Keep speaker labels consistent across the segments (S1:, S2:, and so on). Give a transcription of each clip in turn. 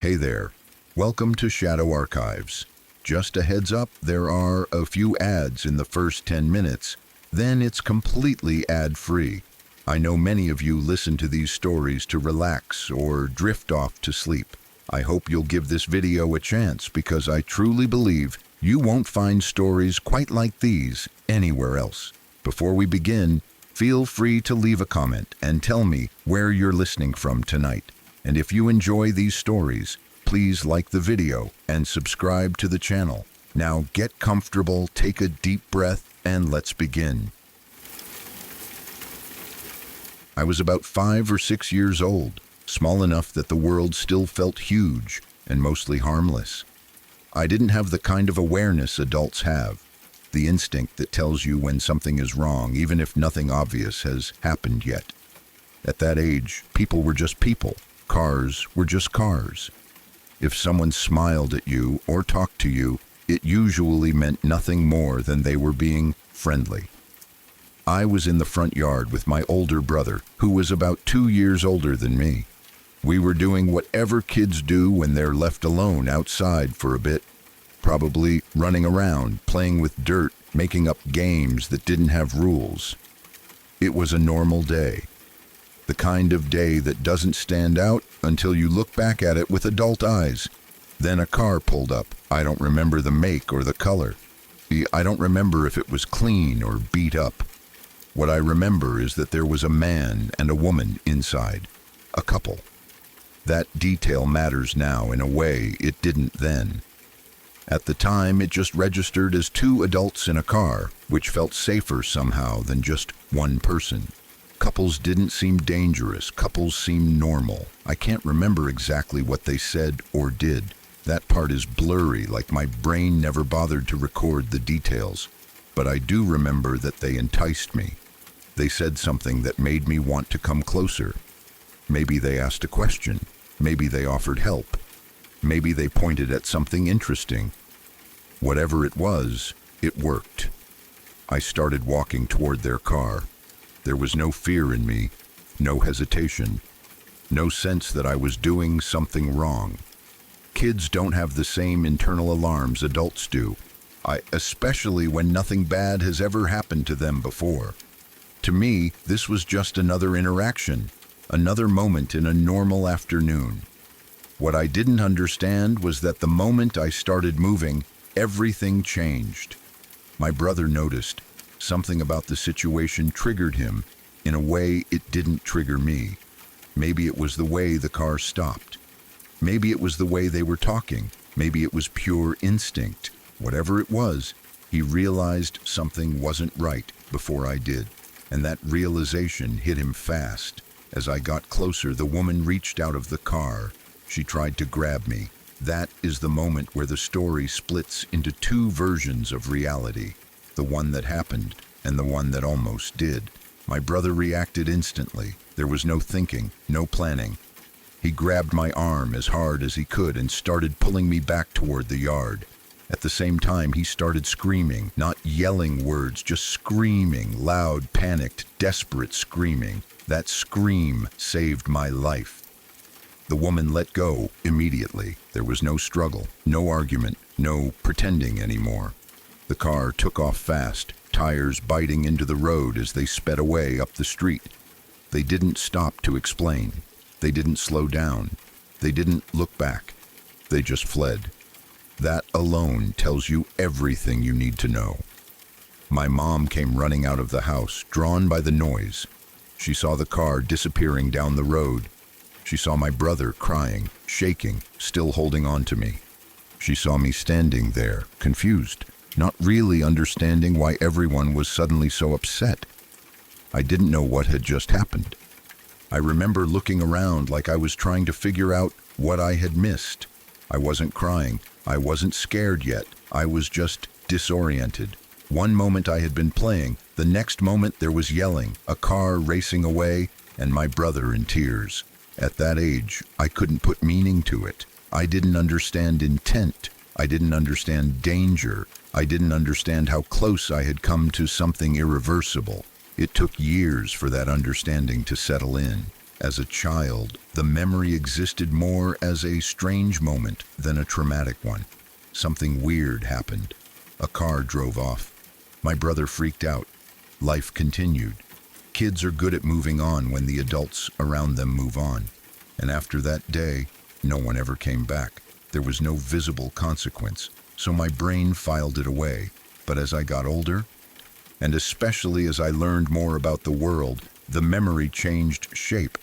S1: Hey there. Welcome to Shadow Archives. Just a heads up, there are a few ads in the first 10 minutes, then it's completely ad-free. I know many of you listen to these stories to relax or drift off to sleep. I hope you'll give this video a chance because I truly believe you won't find stories quite like these anywhere else. Before we begin, feel free to leave a comment and tell me where you're listening from tonight. And if you enjoy these stories, please like the video and subscribe to the channel. Now get comfortable, take a deep breath, and let's begin. I was about 5 or 6 years old, small enough that the world still felt huge and mostly harmless. I didn't have the kind of awareness adults have, the instinct that tells you when something is wrong, even if nothing obvious has happened yet. At that age, people were just people. Cars were just cars. If someone smiled at you or talked to you, it usually meant nothing more than they were being friendly. I was in the front yard with my older brother, who was about 2 years older than me. We were doing whatever kids do when they're left alone outside for a bit, probably running around, playing with dirt, making up games that didn't have rules. It was a normal day. The kind of day that doesn't stand out until you look back at it with adult eyes. Then a car pulled up. I don't remember the make or the color. I don't remember if it was clean or beat up. What I remember is that there was a man and a woman inside, a couple. That detail matters now in a way it didn't then. At the time, it just registered as 2 adults in a car, which felt safer somehow than just one person. Couples didn't seem dangerous. Couples seemed normal. I can't remember exactly what they said or did. That part is blurry, like my brain never bothered to record the details. But I do remember that they enticed me. They said something that made me want to come closer. Maybe they asked a question. Maybe they offered help. Maybe they pointed at something interesting. Whatever it was, it worked. I started walking toward their car. There was no fear in me, no hesitation, no sense that I was doing something wrong. Kids don't have the same internal alarms adults do, especially when nothing bad has ever happened to them before. To me, this was just another interaction, another moment in a normal afternoon. What I didn't understand was that the moment I started moving, everything changed. My brother noticed. Something about the situation triggered him in a way it didn't trigger me. Maybe it was the way the car stopped. Maybe it was the way they were talking. Maybe it was pure instinct. Whatever it was, he realized something wasn't right before I did. And that realization hit him fast. As I got closer, the woman reached out of the car. She tried to grab me. That is the moment where the story splits into 2 versions of reality. The one that happened and the one that almost did. My brother reacted instantly. There was no thinking, no planning. He grabbed my arm as hard as he could and started pulling me back toward the yard. At the same time, he started screaming, not yelling words, just screaming, loud, panicked, desperate screaming. That scream saved my life. The woman let go immediately. There was no struggle, no argument, no pretending anymore. The car took off fast, tires biting into the road as they sped away up the street. They didn't stop to explain. They didn't slow down. They didn't look back. They just fled. That alone tells you everything you need to know. My mom came running out of the house, drawn by the noise. She saw the car disappearing down the road. She saw my brother crying, shaking, still holding on to me. She saw me standing there, confused. Not really understanding why everyone was suddenly so upset. I didn't know what had just happened. I remember looking around like I was trying to figure out what I had missed. I wasn't crying. I wasn't scared yet. I was just disoriented. One moment I had been playing. The next moment there was yelling, a car racing away, and my brother in tears. At that age, I couldn't put meaning to it. I didn't understand intent. I didn't understand danger. I didn't understand how close I had come to something irreversible. It took years for that understanding to settle in. As a child, the memory existed more as a strange moment than a traumatic one. Something weird happened. A car drove off. My brother freaked out. Life continued. Kids are good at moving on when the adults around them move on. And after that day, no one ever came back. There was no visible consequence, so my brain filed it away. But as I got older, and especially as I learned more about the world, the memory changed shape.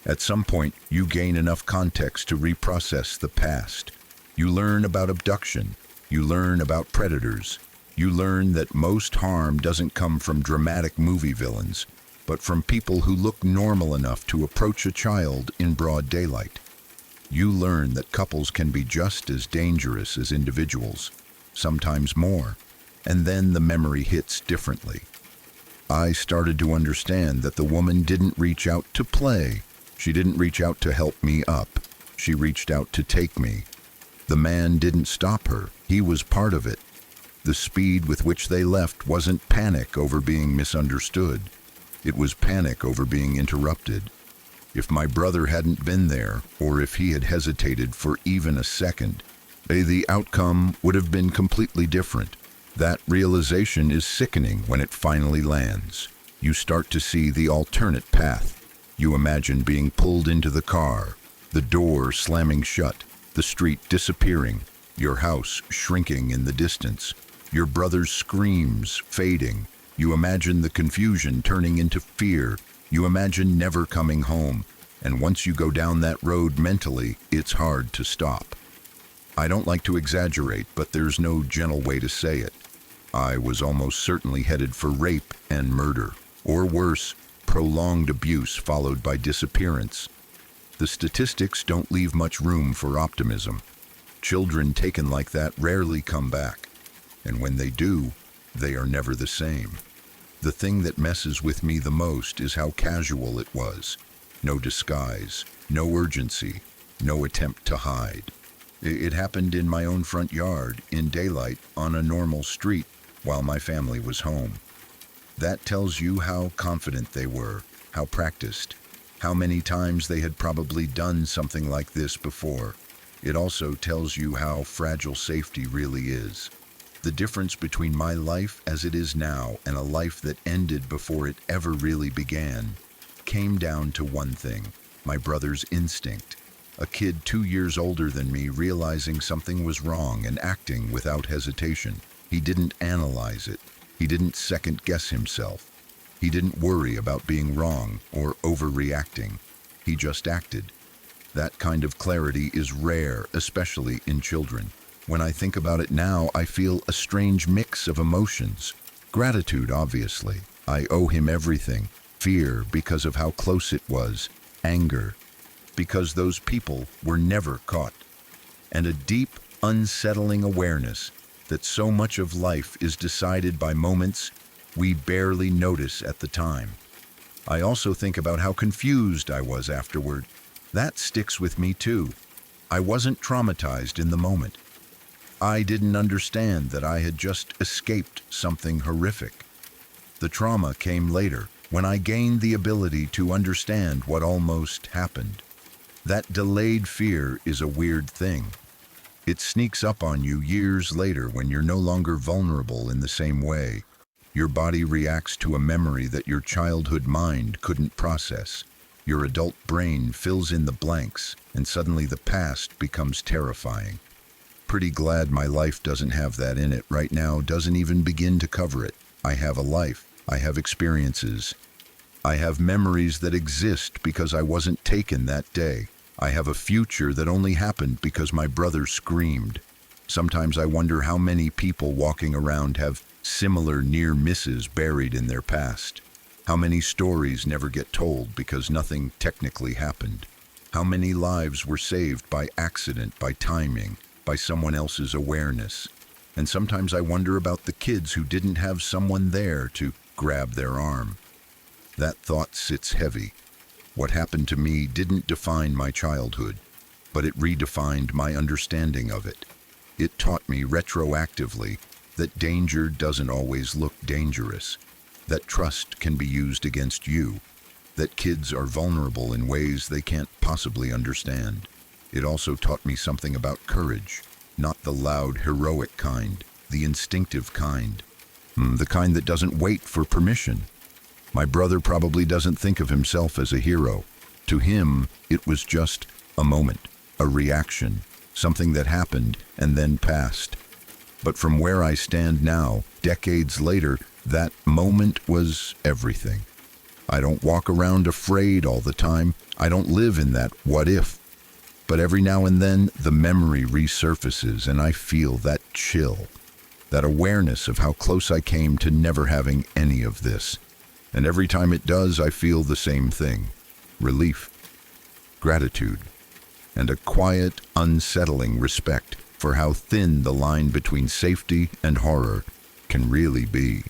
S1: At some point, you gain enough context to reprocess the past. You learn about abduction. You learn about predators. You learn that most harm doesn't come from dramatic movie villains, but from people who look normal enough to approach a child in broad daylight. You learn that couples can be just as dangerous as individuals, sometimes more, and then the memory hits differently. I started to understand that the woman didn't reach out to play. She didn't reach out to help me up. She reached out to take me. The man didn't stop her. He was part of it. The speed with which they left wasn't panic over being misunderstood. It was panic over being interrupted. If my brother hadn't been there, or if he had hesitated for even a second, the outcome would have been completely different. That realization is sickening when it finally lands. You start to see the alternate path. You imagine being pulled into the car, the door slamming shut, the street disappearing, your house shrinking in the distance, your brother's screams fading. You imagine the confusion turning into fear. You imagine never coming home. And once you go down that road mentally, it's hard to stop. I don't like to exaggerate, but there's no gentle way to say it. I was almost certainly headed for rape and murder, or worse, prolonged abuse followed by disappearance. The statistics don't leave much room for optimism. Children taken like that rarely come back, and when they do, they are never the same. The thing that messes with me the most is how casual it was. No disguise, no urgency, no attempt to hide. It happened in my own front yard, in daylight, on a normal street, while my family was home. That tells you how confident they were, how practiced, how many times they had probably done something like this before. It also tells you how fragile safety really is. The difference between my life as it is now and a life that ended before it ever really began came down to one thing: my brother's instinct. A kid 2 years older than me realizing something was wrong and acting without hesitation. He didn't analyze it. He didn't second-guess himself. He didn't worry about being wrong or overreacting. He just acted. That kind of clarity is rare, especially in children. When I think about it now, I feel a strange mix of emotions. Gratitude, obviously. I owe him everything. Fear, because of how close it was. Anger, because those people were never caught. And a deep, unsettling awareness that so much of life is decided by moments we barely notice at the time. I also think about how confused I was afterward. That sticks with me too. I wasn't traumatized in the moment. I didn't understand that I had just escaped something horrific. The trauma came later, when I gained the ability to understand what almost happened. That delayed fear is a weird thing. It sneaks up on you years later when you're no longer vulnerable in the same way. Your body reacts to a memory that your childhood mind couldn't process. Your adult brain fills in the blanks, and suddenly the past becomes terrifying. Pretty glad my life doesn't have that in it right now, doesn't even begin to cover it. I have a life. I have experiences. I have memories that exist because I wasn't taken that day. I have a future that only happened because my brother screamed. Sometimes I wonder how many people walking around have similar near misses buried in their past. How many stories never get told because nothing technically happened. How many lives were saved by accident, by timing, by someone else's awareness. And sometimes I wonder about the kids who didn't have someone there to grab their arm. That thought sits heavy. What happened to me didn't define my childhood, but it redefined my understanding of it. It taught me retroactively that danger doesn't always look dangerous, that trust can be used against you. that kids are vulnerable in ways they can't possibly understand. It also taught me something about courage, not the loud, heroic kind, the instinctive kind, the kind that doesn't wait for permission. My brother probably doesn't think of himself as a hero. To him, it was just a moment, a reaction, something that happened and then passed. But from where I stand now, decades later, that moment was everything. I don't walk around afraid all the time. I don't live in that what if. But every now and then, the memory resurfaces and I feel that chill, that awareness of how close I came to never having any of this. And every time it does, I feel the same thing: relief, gratitude, and a quiet, unsettling respect for how thin the line between safety and horror can really be.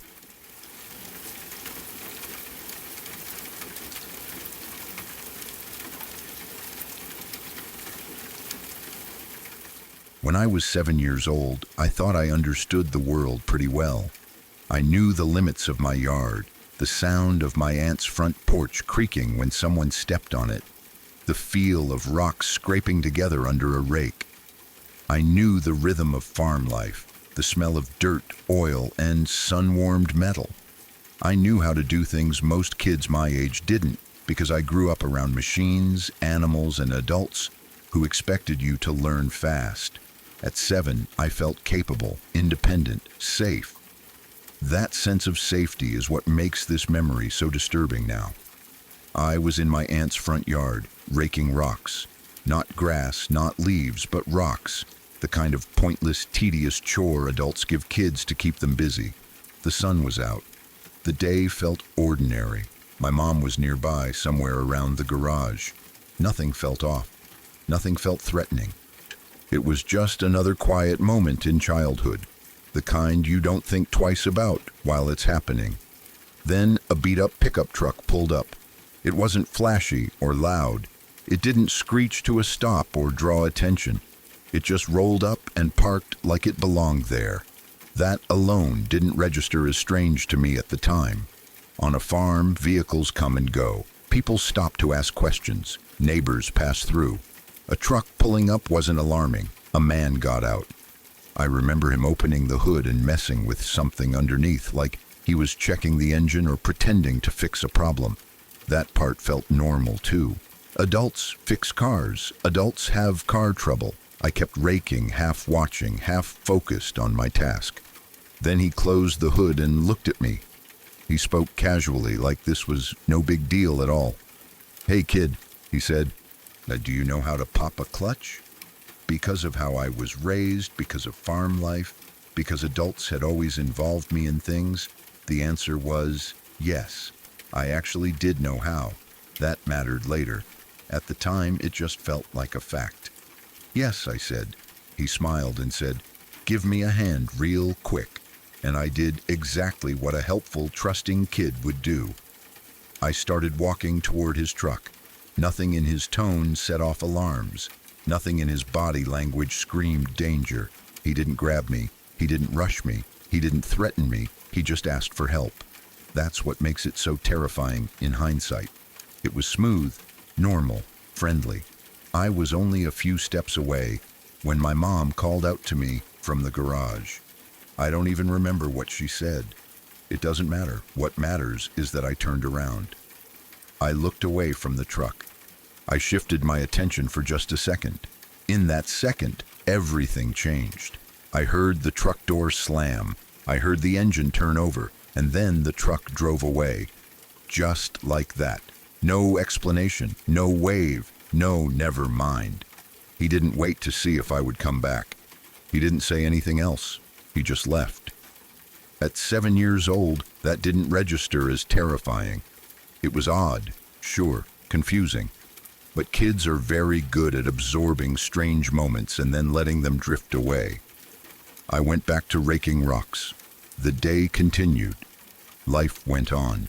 S1: When I was 7 years old, I thought I understood the world pretty well. I knew the limits of my yard, the sound of my aunt's front porch creaking when someone stepped on it, the feel of rocks scraping together under a rake. I knew the rhythm of farm life, the smell of dirt, oil, and sun-warmed metal. I knew how to do things most kids my age didn't, because I grew up around machines, animals, and adults who expected you to learn fast. At 7, I felt capable, independent, safe. That sense of safety is what makes this memory so disturbing now. I was in my aunt's front yard, raking rocks. Not grass, not leaves, but rocks. The kind of pointless, tedious chore adults give kids to keep them busy. The sun was out. The day felt ordinary. My mom was nearby, somewhere around the garage. Nothing felt off. Nothing felt threatening. It was just another quiet moment in childhood, the kind you don't think twice about while it's happening. Then a beat-up pickup truck pulled up. It wasn't flashy or loud. It didn't screech to a stop or draw attention. It just rolled up and parked like it belonged there. That alone didn't register as strange to me at the time. On a farm, vehicles come and go. People stop to ask questions. Neighbors pass through. A truck pulling up wasn't alarming. A man got out. I remember him opening the hood and messing with something underneath, like he was checking the engine or pretending to fix a problem. That part felt normal too. Adults fix cars. Adults have car trouble. I kept raking, half watching, half focused on my task. Then he closed the hood and looked at me. He spoke casually, like this was no big deal at all. "Hey kid," he said, "do you know how to pop a clutch?" Because of how I was raised, because of farm life, because adults had always involved me in things, the answer was yes. I actually did know how. That mattered later. At the time, it just felt like a fact. "Yes," I said. He smiled and said, "Give me a hand real quick." And I did exactly what a helpful, trusting kid would do. I started walking toward his truck. Nothing in his tone set off alarms. Nothing in his body language screamed danger. He didn't grab me. He didn't rush me. He didn't threaten me. He just asked for help. That's what makes it so terrifying in hindsight. It was smooth, normal, friendly. I was only a few steps away when my mom called out to me from the garage. I don't even remember what she said. It doesn't matter. What matters is that I turned around. I looked away from the truck. I shifted my attention for just a second. In that second, everything changed. I heard the truck door slam. I heard the engine turn over, and then the truck drove away. Just like that. No explanation, no wave, no never mind. He didn't wait to see if I would come back. He didn't say anything else. He just left. At 7 years old, that didn't register as terrifying. It was odd, sure, confusing. But kids are very good at absorbing strange moments and then letting them drift away. I went back to raking rocks. The day continued. Life went on.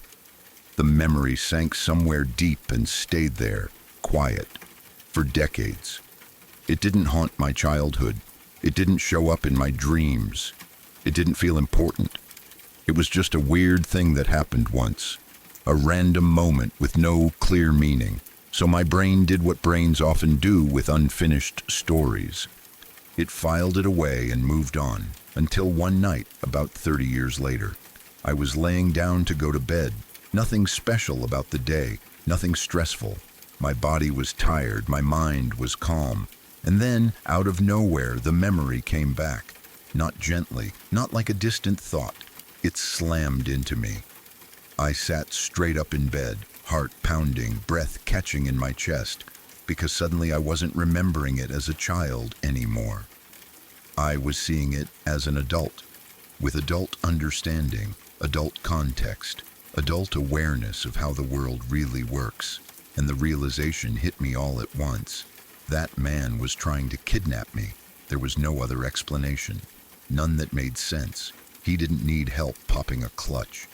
S1: The memory sank somewhere deep and stayed there, quiet, for decades. It didn't haunt my childhood. It didn't show up in my dreams. It didn't feel important. It was just a weird thing that happened once. a random moment with no clear meaning. So my brain did what brains often do with unfinished stories. It filed it away and moved on, until one night, about 30 years later, I was laying down to go to bed. Nothing special about the day, nothing stressful. My body was tired, my mind was calm. And then, out of nowhere, the memory came back. Not gently, not like a distant thought. It slammed into me. I sat straight up in bed, heart pounding, breath catching in my chest, because suddenly I wasn't remembering it as a child anymore. I was seeing it as an adult, with adult understanding, adult context, adult awareness of how the world really works. And the realization hit me all at once. That man was trying to kidnap me. There was no other explanation, none that made sense. He didn't need help popping a clutch.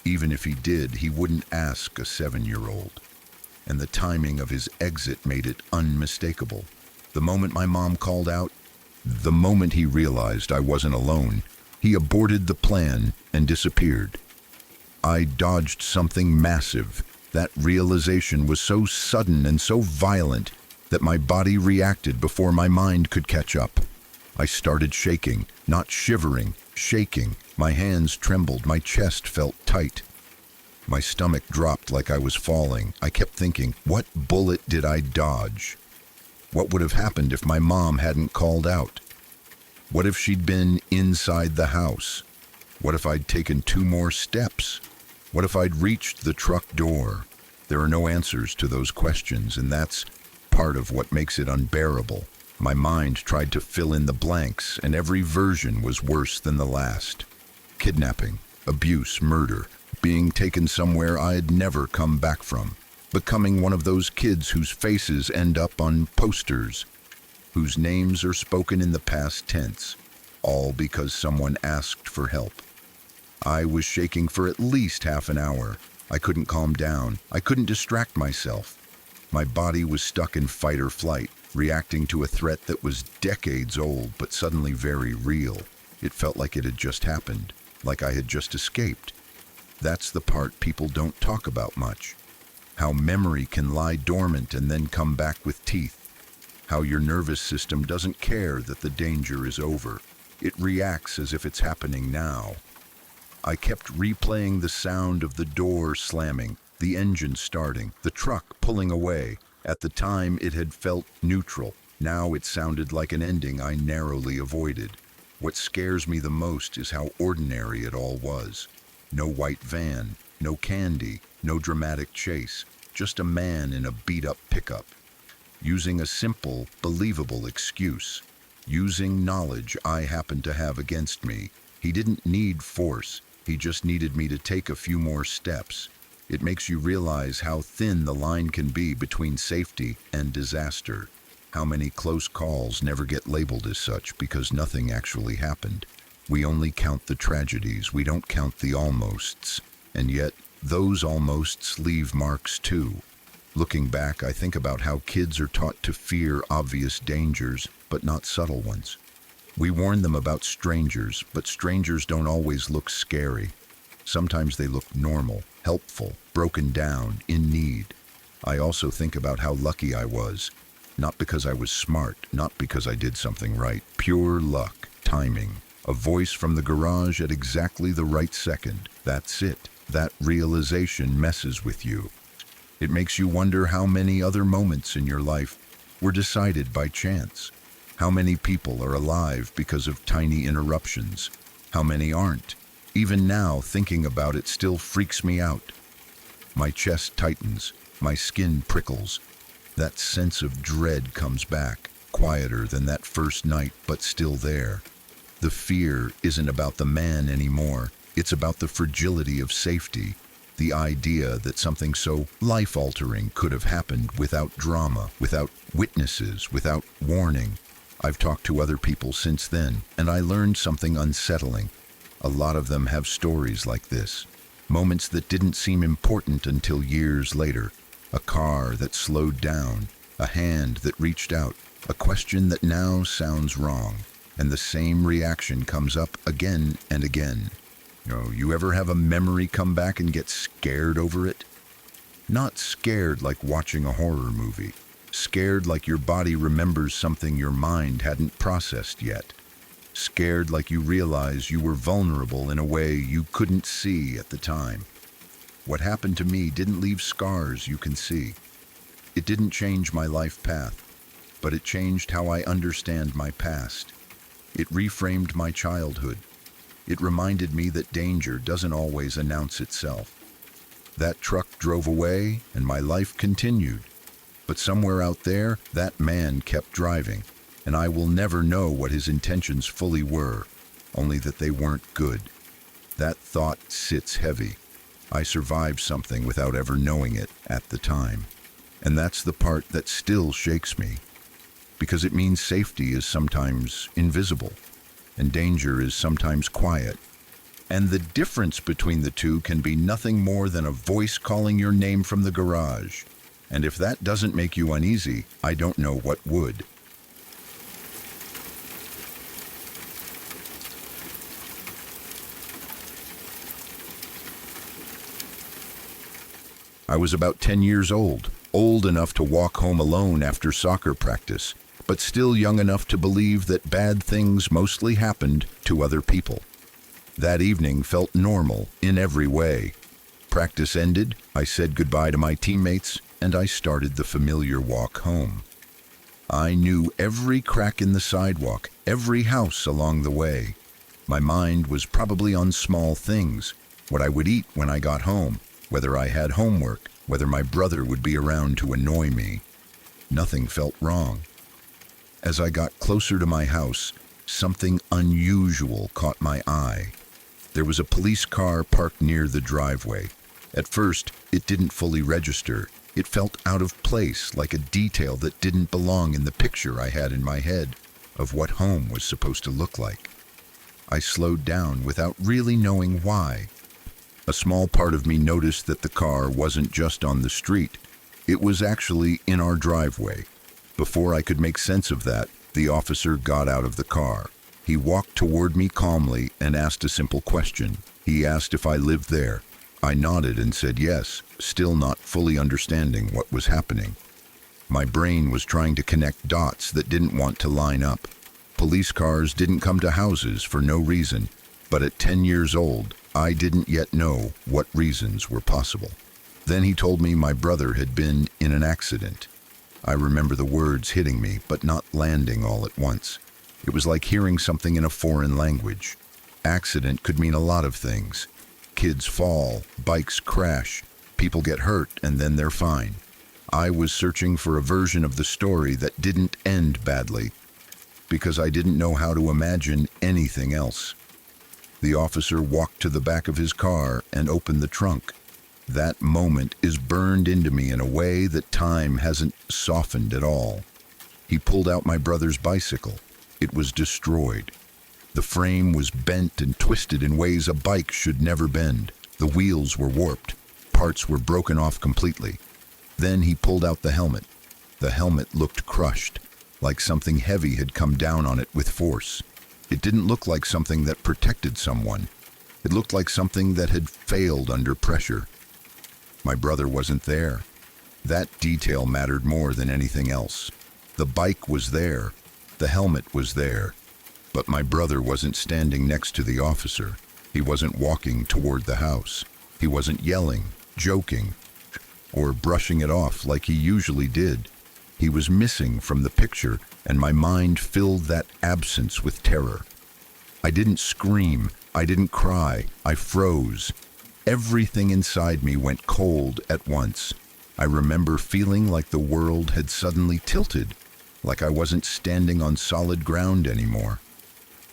S1: Even if he did, he wouldn't ask a 7-year-old. And the timing of his exit made it unmistakable. The moment my mom called out, the moment he realized I wasn't alone, he aborted the plan and disappeared. I dodged something massive. That realization was so sudden and so violent that my body reacted before my mind could catch up. I started shaking, not shivering, shaking. My hands trembled, my chest felt tight. My stomach dropped like I was falling. I kept thinking, what bullet did I dodge? What would have happened if my mom hadn't called out? What if she'd been inside the house? What if I'd taken 2 more steps? What if I'd reached the truck door? There are no answers to those questions, and that's part of what makes it unbearable. My mind tried to fill in the blanks, and every version was worse than the last. Kidnapping, abuse, murder, being taken somewhere I'd never come back from, becoming one of those kids whose faces end up on posters, whose names are spoken in the past tense, all because someone asked for help. I was shaking for at least half an hour. I couldn't calm down. I couldn't distract myself. My body was stuck in fight or flight, reacting to a threat that was decades old but suddenly very real. It felt like it had just happened, like I had just escaped. That's the part people don't talk about much. How memory can lie dormant and then come back with teeth. How your nervous system doesn't care that the danger is over. It reacts as if it's happening now. I kept replaying the sound of the door slamming, the engine starting, the truck pulling away. At the time, it had felt neutral. Now it sounded like an ending I narrowly avoided. What scares me the most is how ordinary it all was. No white van, no candy, no dramatic chase, just a man in a beat-up pickup, using a simple, believable excuse, using knowledge I happened to have against me. He didn't need force. He just needed me to take a few more steps. It makes you realize how thin the line can be between safety and disaster. How many close calls never get labeled as such because nothing actually happened. We only count the tragedies, we don't count the almosts. And yet, those almosts leave marks too. Looking back, I think about how kids are taught to fear obvious dangers, but not subtle ones. We warn them about strangers, but strangers don't always look scary. Sometimes they look normal, helpful, broken down, in need. I also think about how lucky I was. Not because I was smart, not because I did something right. Pure luck, timing. A voice from the garage at exactly the right second. That's it. That realization messes with you. It makes you wonder how many other moments in your life were decided by chance. How many people are alive because of tiny interruptions? How many aren't? Even now, thinking about it still freaks me out. My chest tightens, my skin prickles. That sense of dread comes back, quieter than that first night, but still there. The fear isn't about the man anymore. It's about the fragility of safety. The idea that something so life-altering could have happened without drama, without witnesses, without warning. I've talked to other people since then, and I learned something unsettling. A lot of them have stories like this. Moments that didn't seem important until years later. A car that slowed down, a hand that reached out, a question that now sounds wrong, and the same reaction comes up again and again. You ever have a memory come back and get scared over it? Not scared like watching a horror movie. Scared like your body remembers something your mind hadn't processed yet. Scared like you realize you were vulnerable in a way you couldn't see at the time. What happened to me didn't leave scars you can see. It didn't change my life path, but it changed how I understand my past. It reframed my childhood. It reminded me that danger doesn't always announce itself. That truck drove away and my life continued. But somewhere out there, that man kept driving, and I will never know what his intentions fully were, only that they weren't good. That thought sits heavy. I survived something without ever knowing it at the time. And that's the part that still shakes me, because it means safety is sometimes invisible, and danger is sometimes quiet. And the difference between the two can be nothing more than a voice calling your name from the garage. And if that doesn't make you uneasy, I don't know what would. I was about 10 years old enough to walk home alone after soccer practice, but still young enough to believe that bad things mostly happened to other people. That evening felt normal in every way. Practice ended, I said goodbye to my teammates, and I started the familiar walk home. I knew every crack in the sidewalk, every house along the way. My mind was probably on small things, what I would eat when I got home, whether I had homework, whether my brother would be around to annoy me. Nothing felt wrong. As I got closer to my house, something unusual caught my eye. There was a police car parked near the driveway. At first, it didn't fully register. It felt out of place, like a detail that didn't belong in the picture I had in my head of what home was supposed to look like. I slowed down without really knowing why. A small part of me noticed that the car wasn't just on the street. It was actually in our driveway. Before I could make sense of that, the officer got out of the car. He walked toward me calmly and asked a simple question. He asked if I lived there. I nodded and said yes, still not fully understanding what was happening. My brain was trying to connect dots that didn't want to line up. Police cars didn't come to houses for no reason, but at 10 years old, I didn't yet know what reasons were possible. Then he told me my brother had been in an accident. I remember the words hitting me, but not landing all at once. It was like hearing something in a foreign language. Accident could mean a lot of things. Kids fall, bikes crash, people get hurt, and then they're fine. I was searching for a version of the story that didn't end badly, because I didn't know how to imagine anything else. The officer walked to the back of his car and opened the trunk. That moment is burned into me in a way that time hasn't softened at all. He pulled out my brother's bicycle. It was destroyed. The frame was bent and twisted in ways a bike should never bend. The wheels were warped. Parts were broken off completely. Then he pulled out the helmet. The helmet looked crushed, like something heavy had come down on it with force. It didn't look like something that protected someone. It looked like something that had failed under pressure. My brother wasn't there. That detail mattered more than anything else. The bike was there. The helmet was there. But my brother wasn't standing next to the officer. He wasn't walking toward the house. He wasn't yelling, joking, or brushing it off like he usually did. He was missing from the picture, and my mind filled that absence with terror. I didn't scream. I didn't cry. I froze. Everything inside me went cold at once. I remember feeling like the world had suddenly tilted, like I wasn't standing on solid ground anymore.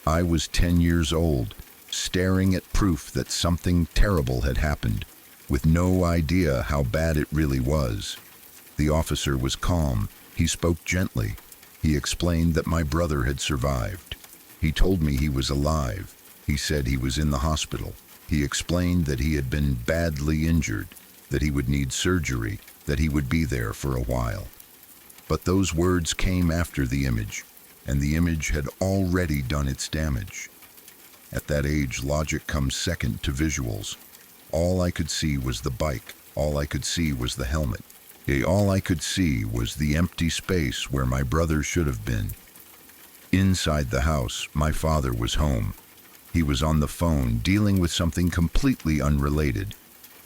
S1: I was 10 years old, staring at proof that something terrible had happened, with no idea how bad it really was. The officer was calm. He spoke gently. He explained that my brother had survived. He told me he was alive. He said he was in the hospital. He explained that he had been badly injured, that he would need surgery, that he would be there for a while. But those words came after the image, and the image had already done its damage. At that age, logic comes second to visuals. All I could see was the bike. All I could see was the helmet. All I could see was the empty space where my brother should have been. Inside the house, my father was home. He was on the phone dealing with something completely unrelated,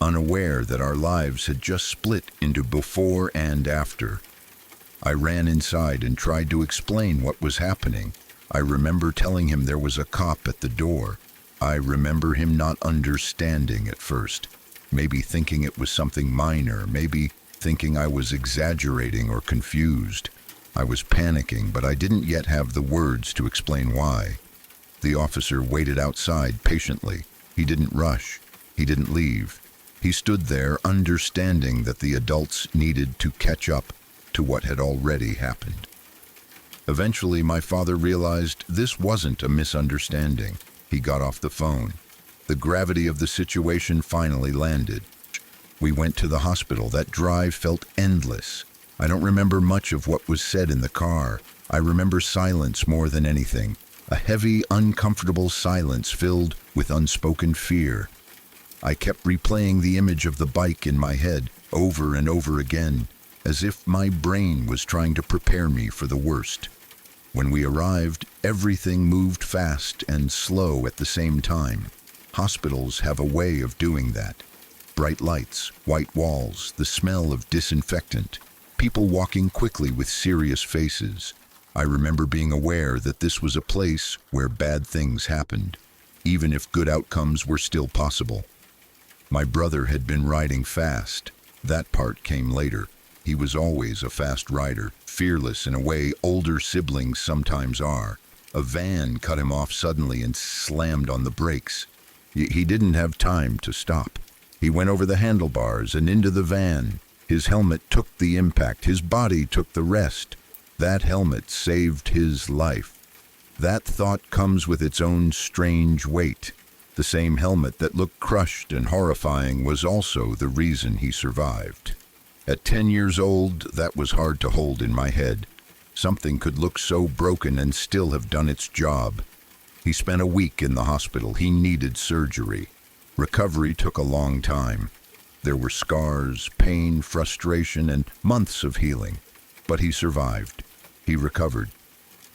S1: unaware that our lives had just split into before and after. I ran inside and tried to explain what was happening. I remember telling him there was a cop at the door. I remember him not understanding at first, maybe thinking it was something minor, maybe thinking I was exaggerating or confused. I was panicking, but I didn't yet have the words to explain why. The officer waited outside patiently. He didn't rush. He didn't leave. He stood there, understanding that the adults needed to catch up to what had already happened. Eventually, my father realized this wasn't a misunderstanding. He got off the phone. The gravity of the situation finally landed. We went to the hospital. That drive felt endless. I don't remember much of what was said in the car. I remember silence more than anything. A heavy, uncomfortable silence filled with unspoken fear. I kept replaying the image of the bike in my head over and over again, as if my brain was trying to prepare me for the worst. When we arrived, everything moved fast and slow at the same time. Hospitals have a way of doing that. Bright lights, white walls, the smell of disinfectant, people walking quickly with serious faces. I remember being aware that this was a place where bad things happened, even if good outcomes were still possible. My brother had been riding fast. That part came later. He was always a fast rider, fearless in a way older siblings sometimes are. A van cut him off suddenly and slammed on the brakes. He didn't have time to stop. He went over the handlebars and into the van. His helmet took the impact. His body took the rest. That helmet saved his life. That thought comes with its own strange weight. The same helmet that looked crushed and horrifying was also the reason he survived. At 10 years old, that was hard to hold in my head. Something could look so broken and still have done its job. He spent a week in the hospital. He needed surgery. Recovery took a long time. There were scars, pain, frustration, and months of healing. But he survived. He recovered.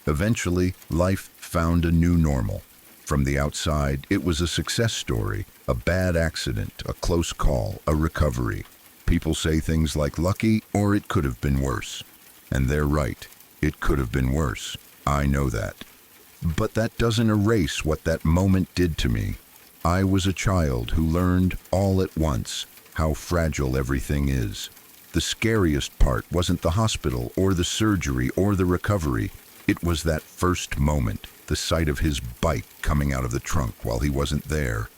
S1: Eventually, life found a new normal. From the outside, it was a success story, a bad accident, a close call, a recovery. People say things like lucky or it could have been worse. And they're right. It could have been worse. I know that. But that doesn't erase what that moment did to me. I was a child who learned all at once how fragile everything is. The scariest part wasn't the hospital or the surgery or the recovery. It was that first moment, the sight of his bike coming out of the trunk while he wasn't there.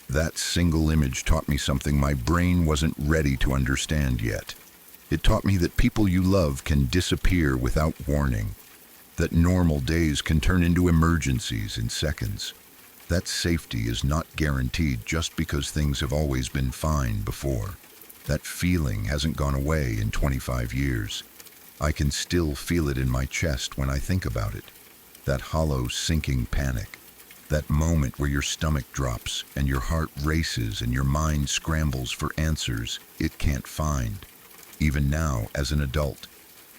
S1: That single image taught me something my brain wasn't ready to understand yet. It taught me that people you love can disappear without warning, that normal days can turn into emergencies in seconds. That safety is not guaranteed just because things have always been fine before. That feeling hasn't gone away in 25 years. I can still feel it in my chest when I think about it. That hollow, sinking panic. That moment where your stomach drops and your heart races and your mind scrambles for answers it can't find. Even now, as an adult,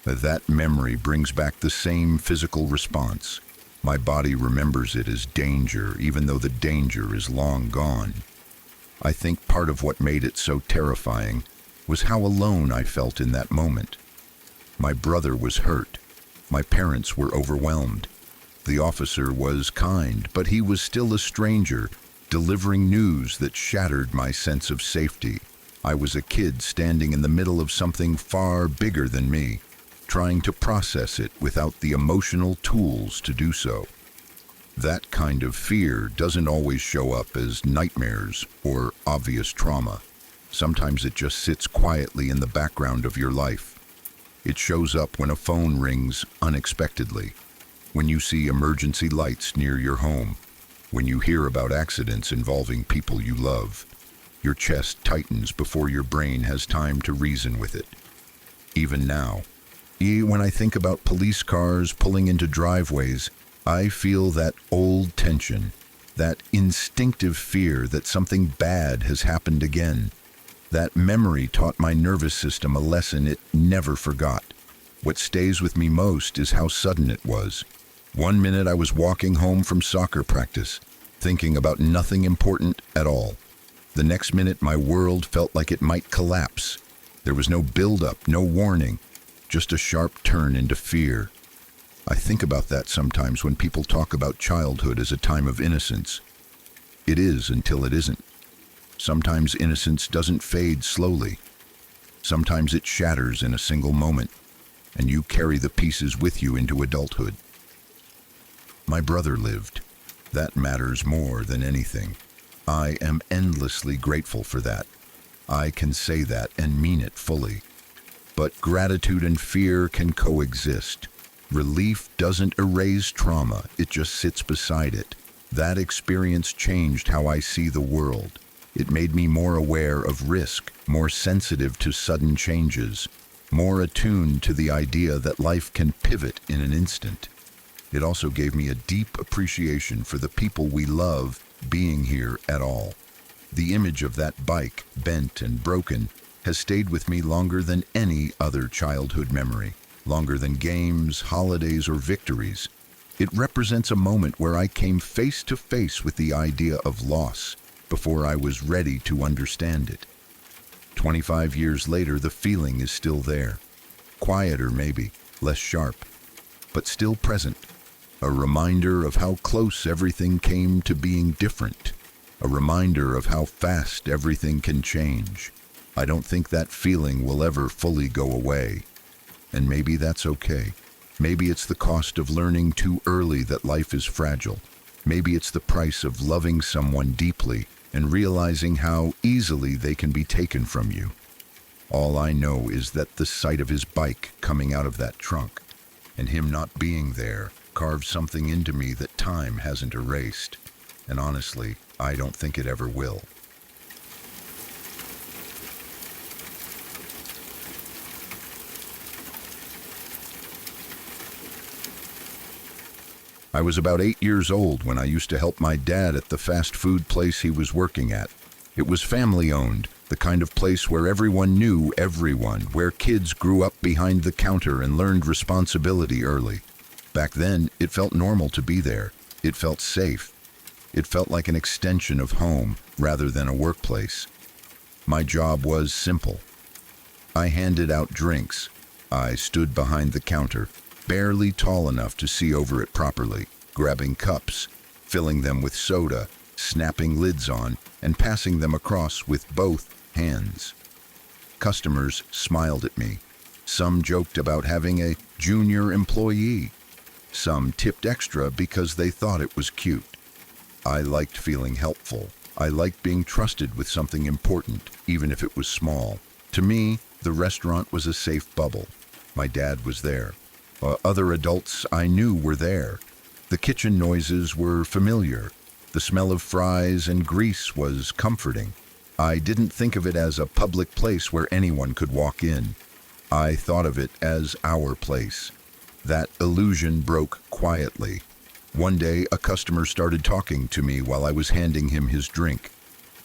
S1: that memory brings back the same physical response. My body remembers it as danger, even though the danger is long gone. I think part of what made it so terrifying was how alone I felt in that moment. My brother was hurt. My parents were overwhelmed. The officer was kind, but he was still a stranger, delivering news that shattered my sense of safety. I was a kid standing in the middle of something far bigger than me, trying to process it without the emotional tools to do so. That kind of fear doesn't always show up as nightmares or obvious trauma. Sometimes it just sits quietly in the background of your life. It shows up when a phone rings unexpectedly, when you see emergency lights near your home, when you hear about accidents involving people you love. Your chest tightens before your brain has time to reason with it. Even now, when I think about police cars pulling into driveways, I feel that old tension. That instinctive fear that something bad has happened again. That memory taught my nervous system a lesson it never forgot. What stays with me most is how sudden it was. One minute I was walking home from soccer practice, thinking about nothing important at all. The next minute my world felt like it might collapse. There was no build-up, no warning, just a sharp turn into fear. I think about that sometimes when people talk about childhood as a time of innocence. It is until it isn't. Sometimes innocence doesn't fade slowly. Sometimes it shatters in a single moment, and you carry the pieces with you into adulthood. My brother lived. That matters more than anything. I am endlessly grateful for that. I can say that and mean it fully. But gratitude and fear can coexist. Relief doesn't erase trauma, it just sits beside it. That experience changed how I see the world. It made me more aware of risk, more sensitive to sudden changes, more attuned to the idea that life can pivot in an instant. It also gave me a deep appreciation for the people we love being here at all. The image of that bike, bent and broken, has stayed with me longer than any other childhood memory, longer than games, holidays, or victories. It represents a moment where I came face to face with the idea of loss before I was ready to understand it. 25 years later, the feeling is still there. Quieter maybe, less sharp, but still present. A reminder of how close everything came to being different. A reminder of how fast everything can change. I don't think that feeling will ever fully go away. And maybe that's okay. Maybe it's the cost of learning too early that life is fragile. Maybe it's the price of loving someone deeply and realizing how easily they can be taken from you. All I know is that the sight of his bike coming out of that trunk and him not being there carved something into me that time hasn't erased. And honestly, I don't think it ever will. I was about 8 years old when I used to help my dad at the fast food place he was working at. It was family-owned, the kind of place where everyone knew everyone, where kids grew up behind the counter and learned responsibility early. Back then, it felt normal to be there. It felt safe. It felt like an extension of home rather than a workplace. My job was simple. I handed out drinks. I stood behind the counter, barely tall enough to see over it properly, grabbing cups, filling them with soda, snapping lids on, and passing them across with both hands. Customers smiled at me. Some joked about having a junior employee. Some tipped extra because they thought it was cute. I liked feeling helpful. I liked being trusted with something important, even if it was small. To me, the restaurant was a safe bubble. My dad was there. Other adults I knew were there. The kitchen noises were familiar. The smell of fries and grease was comforting. I didn't think of it as a public place where anyone could walk in. I thought of it as our place. That illusion broke quietly. One day, a customer started talking to me while I was handing him his drink.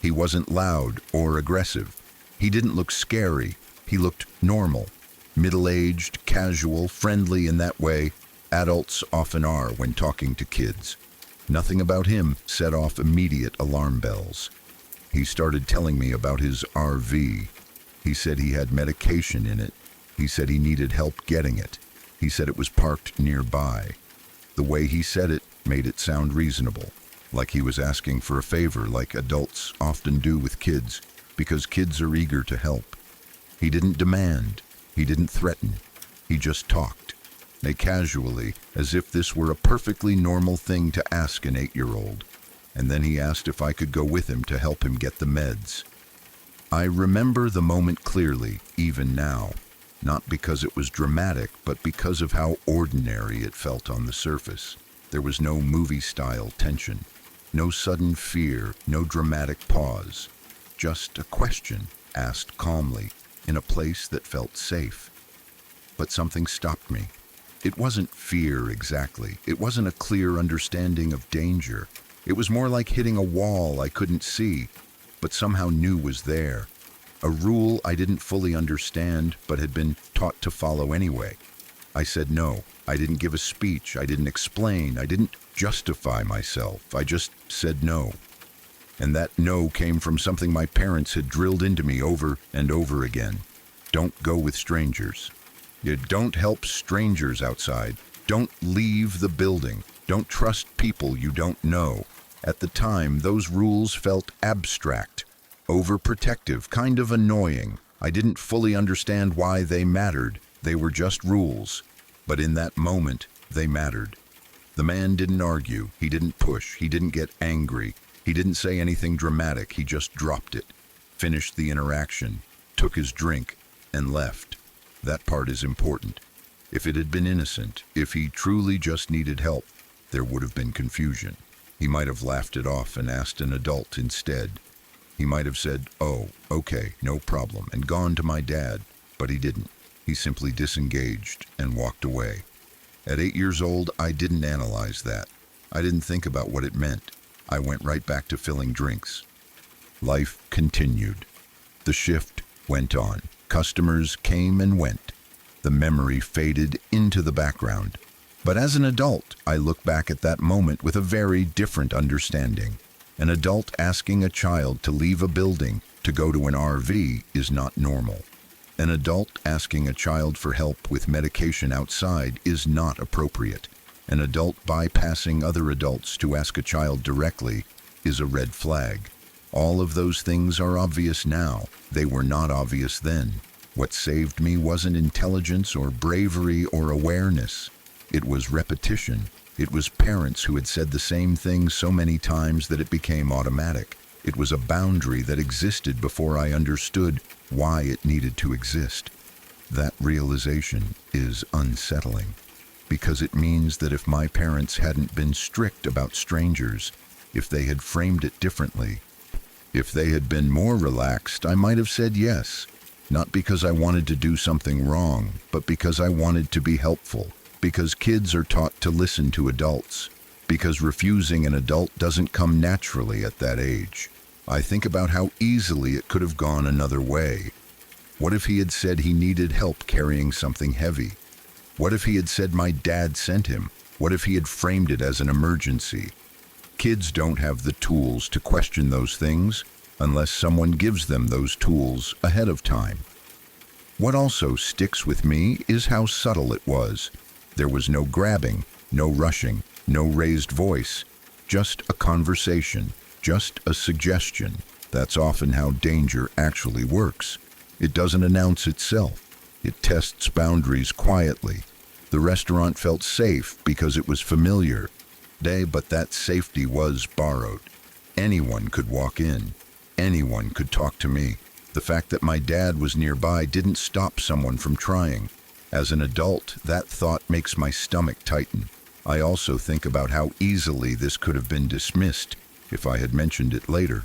S1: He wasn't loud or aggressive. He didn't look scary. He looked normal. Middle-aged, casual, friendly in that way adults often are when talking to kids. Nothing about him set off immediate alarm bells. He started telling me about his RV. He said he had medication in it. He said he needed help getting it. He said it was parked nearby. The way he said it made it sound reasonable, like he was asking for a favor like adults often do with kids, because kids are eager to help. He didn't demand. He didn't threaten. He just talked, casually, as if this were a perfectly normal thing to ask an 8-year-old. And then he asked if I could go with him to help him get the meds. I remember the moment clearly, even now, not because it was dramatic, but because of how ordinary it felt on the surface. There was no movie-style tension, no sudden fear, no dramatic pause, just a question asked calmly, in a place that felt safe. But something stopped me. It wasn't fear exactly. It wasn't a clear understanding of danger. It was more like hitting a wall I couldn't see, but somehow knew was there. A rule I didn't fully understand, but had been taught to follow anyway. I said no. I didn't give a speech. I didn't explain. I didn't justify myself. I just said no. And that no came from something my parents had drilled into me over and over again. Don't go with strangers. You don't help strangers outside. Don't leave the building. Don't trust people you don't know. At the time, those rules felt abstract, overprotective, kind of annoying. I didn't fully understand why they mattered. They were just rules. But in that moment, they mattered. The man didn't argue. He didn't push. He didn't get angry. He didn't say anything dramatic. He just dropped it, finished the interaction, took his drink, and left. That part is important. If it had been innocent, if he truly just needed help, there would have been confusion. He might have laughed it off and asked an adult instead. He might have said, "Oh, okay, no problem," and gone to my dad, but he didn't. He simply disengaged and walked away. At 8 years old, I didn't analyze that. I didn't think about what it meant. I went right back to filling drinks. Life continued. The shift went on. Customers came and went. The memory faded into the background. But as an adult, I look back at that moment with a very different understanding. An adult asking a child to leave a building to go to an RV is not normal. An adult asking a child for help with medication outside is not appropriate. An adult bypassing other adults to ask a child directly is a red flag. All of those things are obvious now. They were not obvious then. What saved me wasn't intelligence or bravery or awareness. It was repetition. It was parents who had said the same thing so many times that it became automatic. It was a boundary that existed before I understood why it needed to exist. That realization is unsettling, because it means that if my parents hadn't been strict about strangers, if they had framed it differently, if they had been more relaxed, I might have said yes, not because I wanted to do something wrong, but because I wanted to be helpful, because kids are taught to listen to adults, because refusing an adult doesn't come naturally at that age. I think about how easily it could have gone another way. What if he had said he needed help carrying something heavy? What if he had said my dad sent him? What if he had framed it as an emergency? Kids don't have the tools to question those things unless someone gives them those tools ahead of time. What also sticks with me is how subtle it was. There was no grabbing, no rushing, no raised voice, just a conversation, just a suggestion. That's often how danger actually works. It doesn't announce itself. It tests boundaries quietly. The restaurant felt safe because it was familiar. But that safety was borrowed. Anyone could walk in. Anyone could talk to me. The fact that my dad was nearby didn't stop someone from trying. As an adult, that thought makes my stomach tighten. I also think about how easily this could have been dismissed if I had mentioned it later.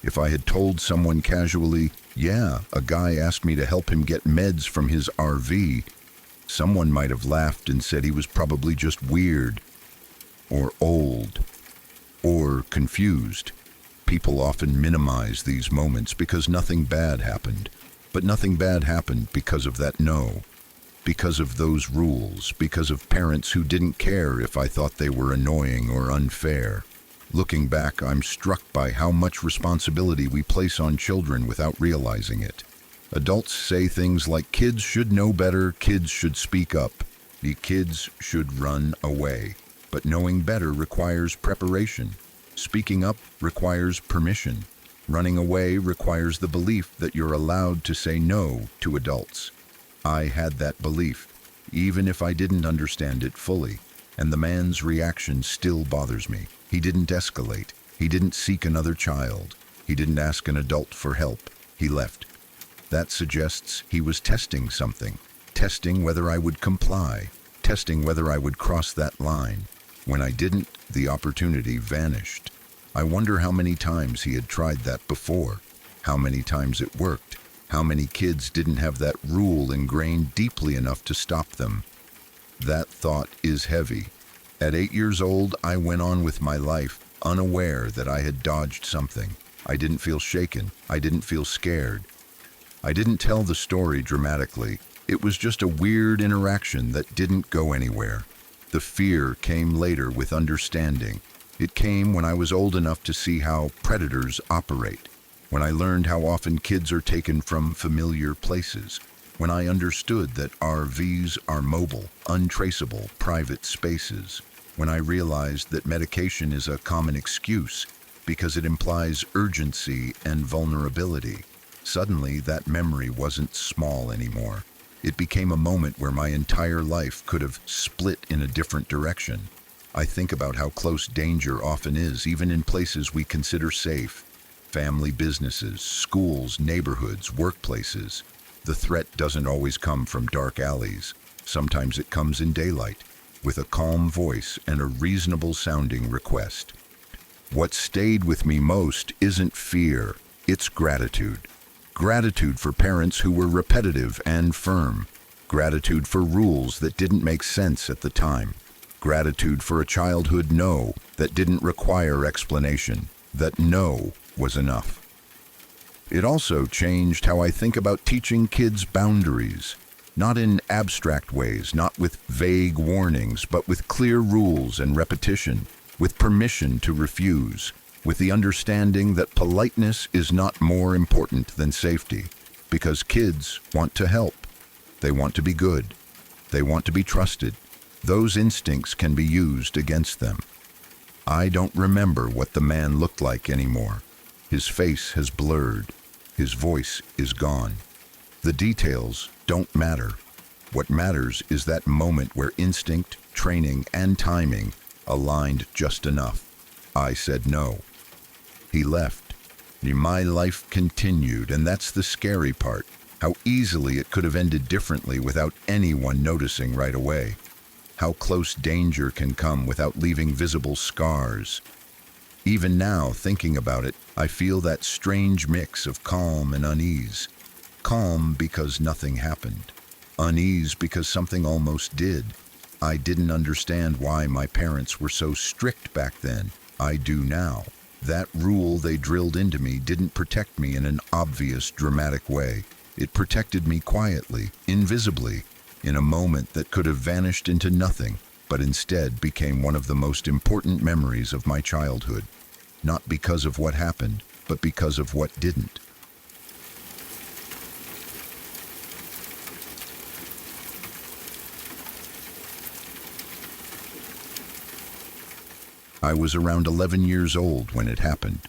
S1: If I had told someone casually, "Yeah, a guy asked me to help him get meds from his RV," someone might have laughed and said he was probably just weird, or old, or confused. People often minimize these moments because nothing bad happened. But nothing bad happened because of that no. Because of those rules. Because of parents who didn't care if I thought they were annoying or unfair. Looking back, I'm struck by how much responsibility we place on children without realizing it. Adults say things like kids should know better, kids should speak up, the kids should run away. But knowing better requires preparation. Speaking up requires permission. Running away requires the belief that you're allowed to say no to adults. I had that belief, even if I didn't understand it fully, and the man's reaction still bothers me. He didn't escalate. He didn't seek another child. He didn't ask an adult for help. He left. That suggests he was testing something, testing whether I would comply, testing whether I would cross that line. When I didn't, the opportunity vanished. I wonder how many times he had tried that before, how many times it worked, how many kids didn't have that rule ingrained deeply enough to stop them. That thought is heavy. At 8 years old, I went on with my life, unaware that I had dodged something. I didn't feel shaken. I didn't feel scared. I didn't tell the story dramatically. It was just a weird interaction that didn't go anywhere. The fear came later with understanding. It came when I was old enough to see how predators operate, when I learned how often kids are taken from familiar places, when I understood that RVs are mobile, untraceable, private spaces, when I realized that medication is a common excuse because it implies urgency and vulnerability. Suddenly, that memory wasn't small anymore. It became a moment where my entire life could have split in a different direction. I think about how close danger often is, even in places we consider safe. Family businesses, schools, neighborhoods, workplaces. The threat doesn't always come from dark alleys. Sometimes it comes in daylight, with a calm voice and a reasonable-sounding request. What stayed with me most isn't fear, it's gratitude. Gratitude for parents who were repetitive and firm. Gratitude for rules that didn't make sense at the time. Gratitude for a childhood no that didn't require explanation, that no was enough. It also changed how I think about teaching kids boundaries, not in abstract ways, not with vague warnings, but with clear rules and repetition, with permission to refuse, with the understanding that politeness is not more important than safety, because kids want to help. They want to be good. They want to be trusted. Those instincts can be used against them. I don't remember what the man looked like anymore. His face has blurred. His voice is gone. The details don't matter. What matters is that moment where instinct, training, and timing aligned just enough. I said no. He left. My life continued, and that's the scary part. How easily it could have ended differently without anyone noticing right away. How close danger can come without leaving visible scars. Even now, thinking about it, I feel that strange mix of calm and unease. Calm because nothing happened. Unease because something almost did. I didn't understand why my parents were so strict back then. I do now. That rule they drilled into me didn't protect me in an obvious, dramatic way. It protected me quietly, invisibly, in a moment that could have vanished into nothing, but instead became one of the most important memories of my childhood. Not because of what happened, but because of what didn't. I was around 11 years old when it happened,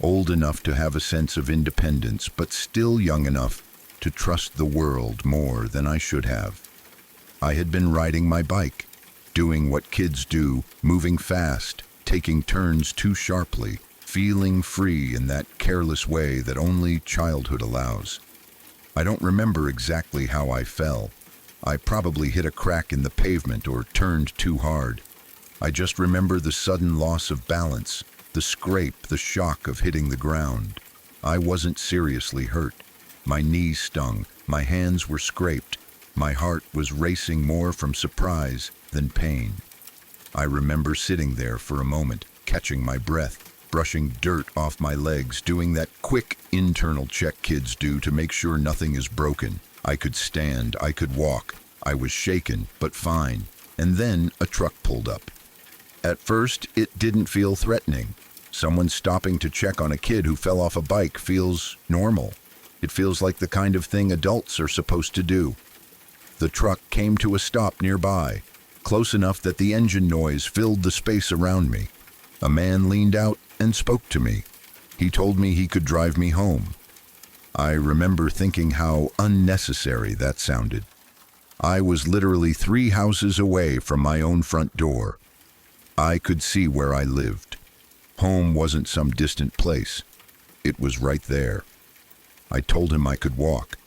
S1: old enough to have a sense of independence, but still young enough to trust the world more than I should have. I had been riding my bike, doing what kids do, moving fast, taking turns too sharply, feeling free in that careless way that only childhood allows. I don't remember exactly how I fell. I probably hit a crack in the pavement or turned too hard. I just remember the sudden loss of balance, the scrape, the shock of hitting the ground. I wasn't seriously hurt. My knees stung, my hands were scraped, my heart was racing more from surprise than pain. I remember sitting there for a moment, catching my breath, brushing dirt off my legs, doing that quick internal check kids do to make sure nothing is broken. I could stand, I could walk. I was shaken, but fine. And then a truck pulled up. At first, it didn't feel threatening. Someone stopping to check on a kid who fell off a bike feels normal. It feels like the kind of thing adults are supposed to do. The truck came to a stop nearby, close enough that the engine noise filled the space around me. A man leaned out and spoke to me. He told me he could drive me home. I remember thinking how unnecessary that sounded. I was literally 3 houses away from my own front door. I could see where I lived. Home wasn't some distant place. It was right there. I told him I could walk.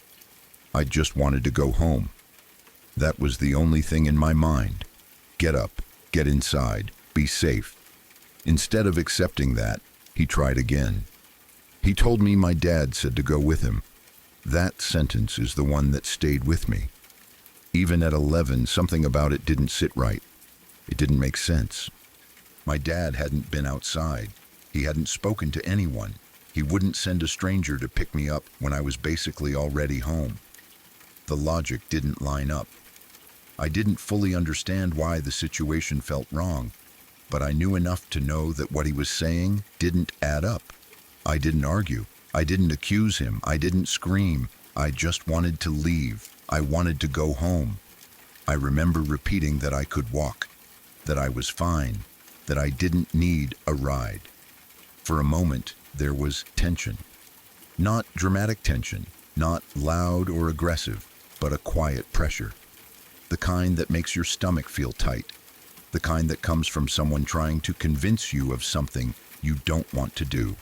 S1: I just wanted to go home. That was the only thing in my mind. Get up, get inside, be safe. Instead of accepting that, he tried again. He told me my dad said to go with him. That sentence is the one that stayed with me. Even at 11, something about it didn't sit right. It didn't make sense. My dad hadn't been outside. He hadn't spoken to anyone. He wouldn't send a stranger to pick me up when I was basically already home. The logic didn't line up. I didn't fully understand why the situation felt wrong, but I knew enough to know that what he was saying didn't add up. I didn't argue. I didn't accuse him. I didn't scream. I just wanted to leave. I wanted to go home. I remember repeating that I could walk, that I was fine, that I didn't need a ride. For a moment, there was tension. Not dramatic tension, not loud or aggressive, but a quiet pressure. The kind that makes your stomach feel tight. The kind that comes from someone trying to convince you of something you don't want to do.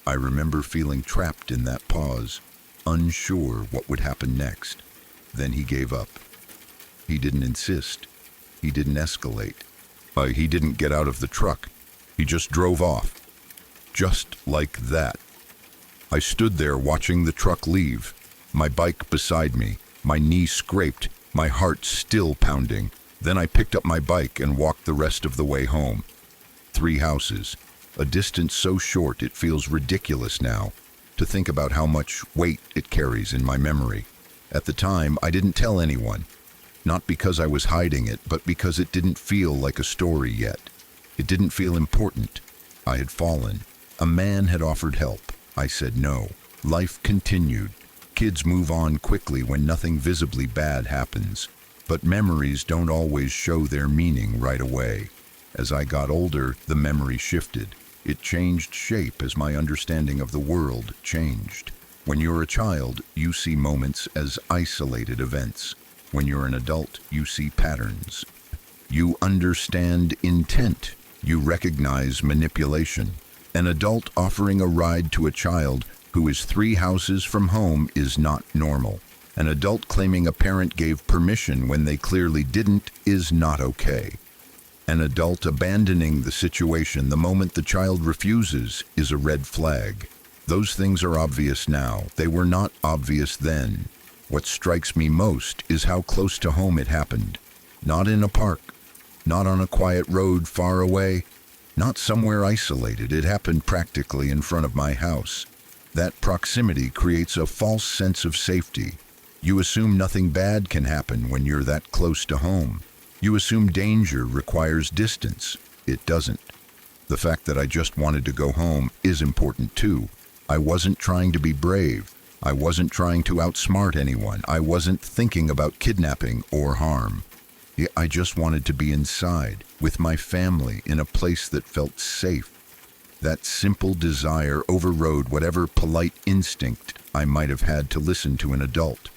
S1: I remember feeling trapped in that pause, unsure what would happen next. Then he gave up. He didn't insist. He didn't escalate. He didn't get out of the truck. He just drove off. Just like that. I stood there watching the truck leave, my bike beside me, my knee scraped, my heart still pounding. Then I picked up my bike and walked the rest of the way home. 3 houses, a distance so short it feels ridiculous now, to think about how much weight it carries in my memory. At the time, I didn't tell anyone. Not because I was hiding it, but because it didn't feel like a story yet. It didn't feel important. I had fallen. A man had offered help. I said no. Life continued. Kids move on quickly when nothing visibly bad happens. But memories don't always show their meaning right away. As I got older, the memory shifted. It changed shape as my understanding of the world changed. When you're a child, you see moments as isolated events. When you're an adult, you see patterns. You understand intent. You recognize manipulation. An adult offering a ride to a child who is 3 houses from home is not normal. An adult claiming a parent gave permission when they clearly didn't is not okay. An adult abandoning the situation the moment the child refuses is a red flag. Those things are obvious now. They were not obvious then. What strikes me most is how close to home it happened. Not in a park, not on a quiet road far away, not somewhere isolated. It happened practically in front of my house. That proximity creates a false sense of safety. You assume nothing bad can happen when you're that close to home. You assume danger requires distance. It doesn't. The fact that I just wanted to go home is important too. I wasn't trying to be brave. I wasn't trying to outsmart anyone. I wasn't thinking about kidnapping or harm. I just wanted to be inside, with my family, in a place that felt safe. That simple desire overrode whatever polite instinct I might have had to listen to an adult.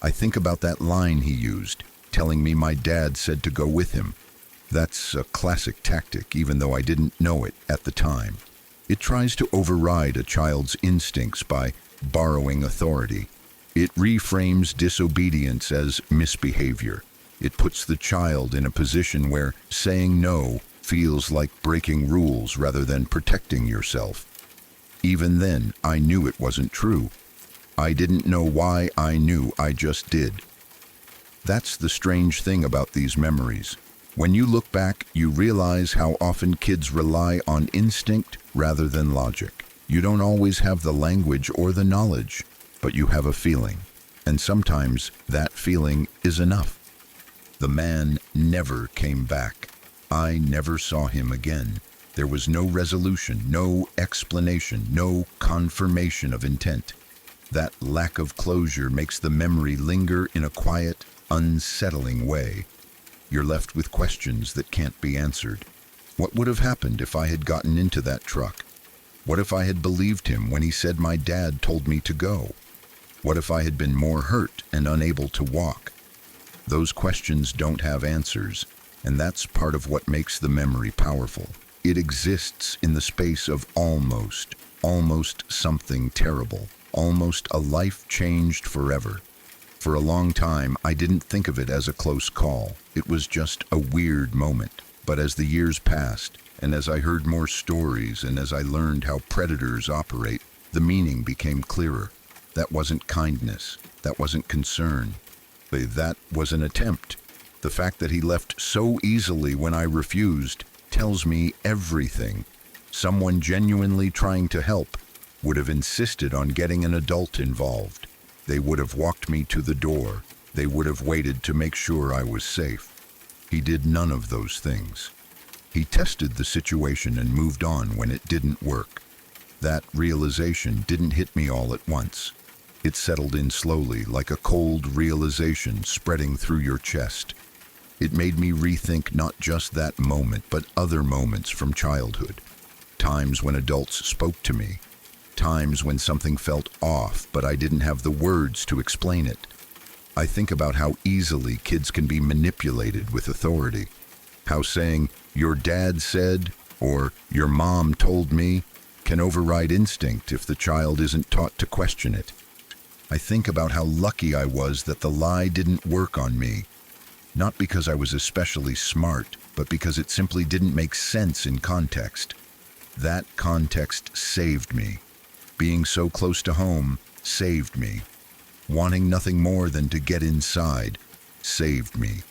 S1: I think about that line he used, telling me my dad said to go with him. That's a classic tactic, even though I didn't know it at the time. It tries to override a child's instincts by borrowing authority. It reframes disobedience as misbehavior. It puts the child in a position where saying no feels like breaking rules rather than protecting yourself. Even then, I knew it wasn't true. I didn't know why I knew, I just did. That's the strange thing about these memories. When you look back, you realize how often kids rely on instinct rather than logic. You don't always have the language or the knowledge, but you have a feeling. And sometimes that feeling is enough. The man never came back. I never saw him again. There was no resolution, no explanation, no confirmation of intent. That lack of closure makes the memory linger in a quiet, unsettling way. You're left with questions that can't be answered. What would have happened if I had gotten into that truck? What if I had believed him when he said my dad told me to go? What if I had been more hurt and unable to walk? Those questions don't have answers, and that's part of what makes the memory powerful. It exists in the space of almost something terrible, almost a life changed forever. For a long time, I didn't think of it as a close call. It was just a weird moment. But as the years passed, and as I heard more stories, and as I learned how predators operate, the meaning became clearer. That wasn't kindness. That wasn't concern. That was an attempt. The fact that he left so easily when I refused tells me everything. Someone genuinely trying to help would have insisted on getting an adult involved. They would have walked me to the door. They would have waited to make sure I was safe. He did none of those things. He tested the situation and moved on when it didn't work. That realization didn't hit me all at once. It settled in slowly, like a cold realization spreading through your chest. It made me rethink not just that moment, but other moments from childhood. Times when adults spoke to me. Times when something felt off, but I didn't have the words to explain it. I think about how easily kids can be manipulated with authority. How saying, "your dad said," or "your mom told me," can override instinct if the child isn't taught to question it. I think about how lucky I was that the lie didn't work on me. Not because I was especially smart, but because it simply didn't make sense in context. That context saved me. Being so close to home saved me. Wanting nothing more than to get inside saved me.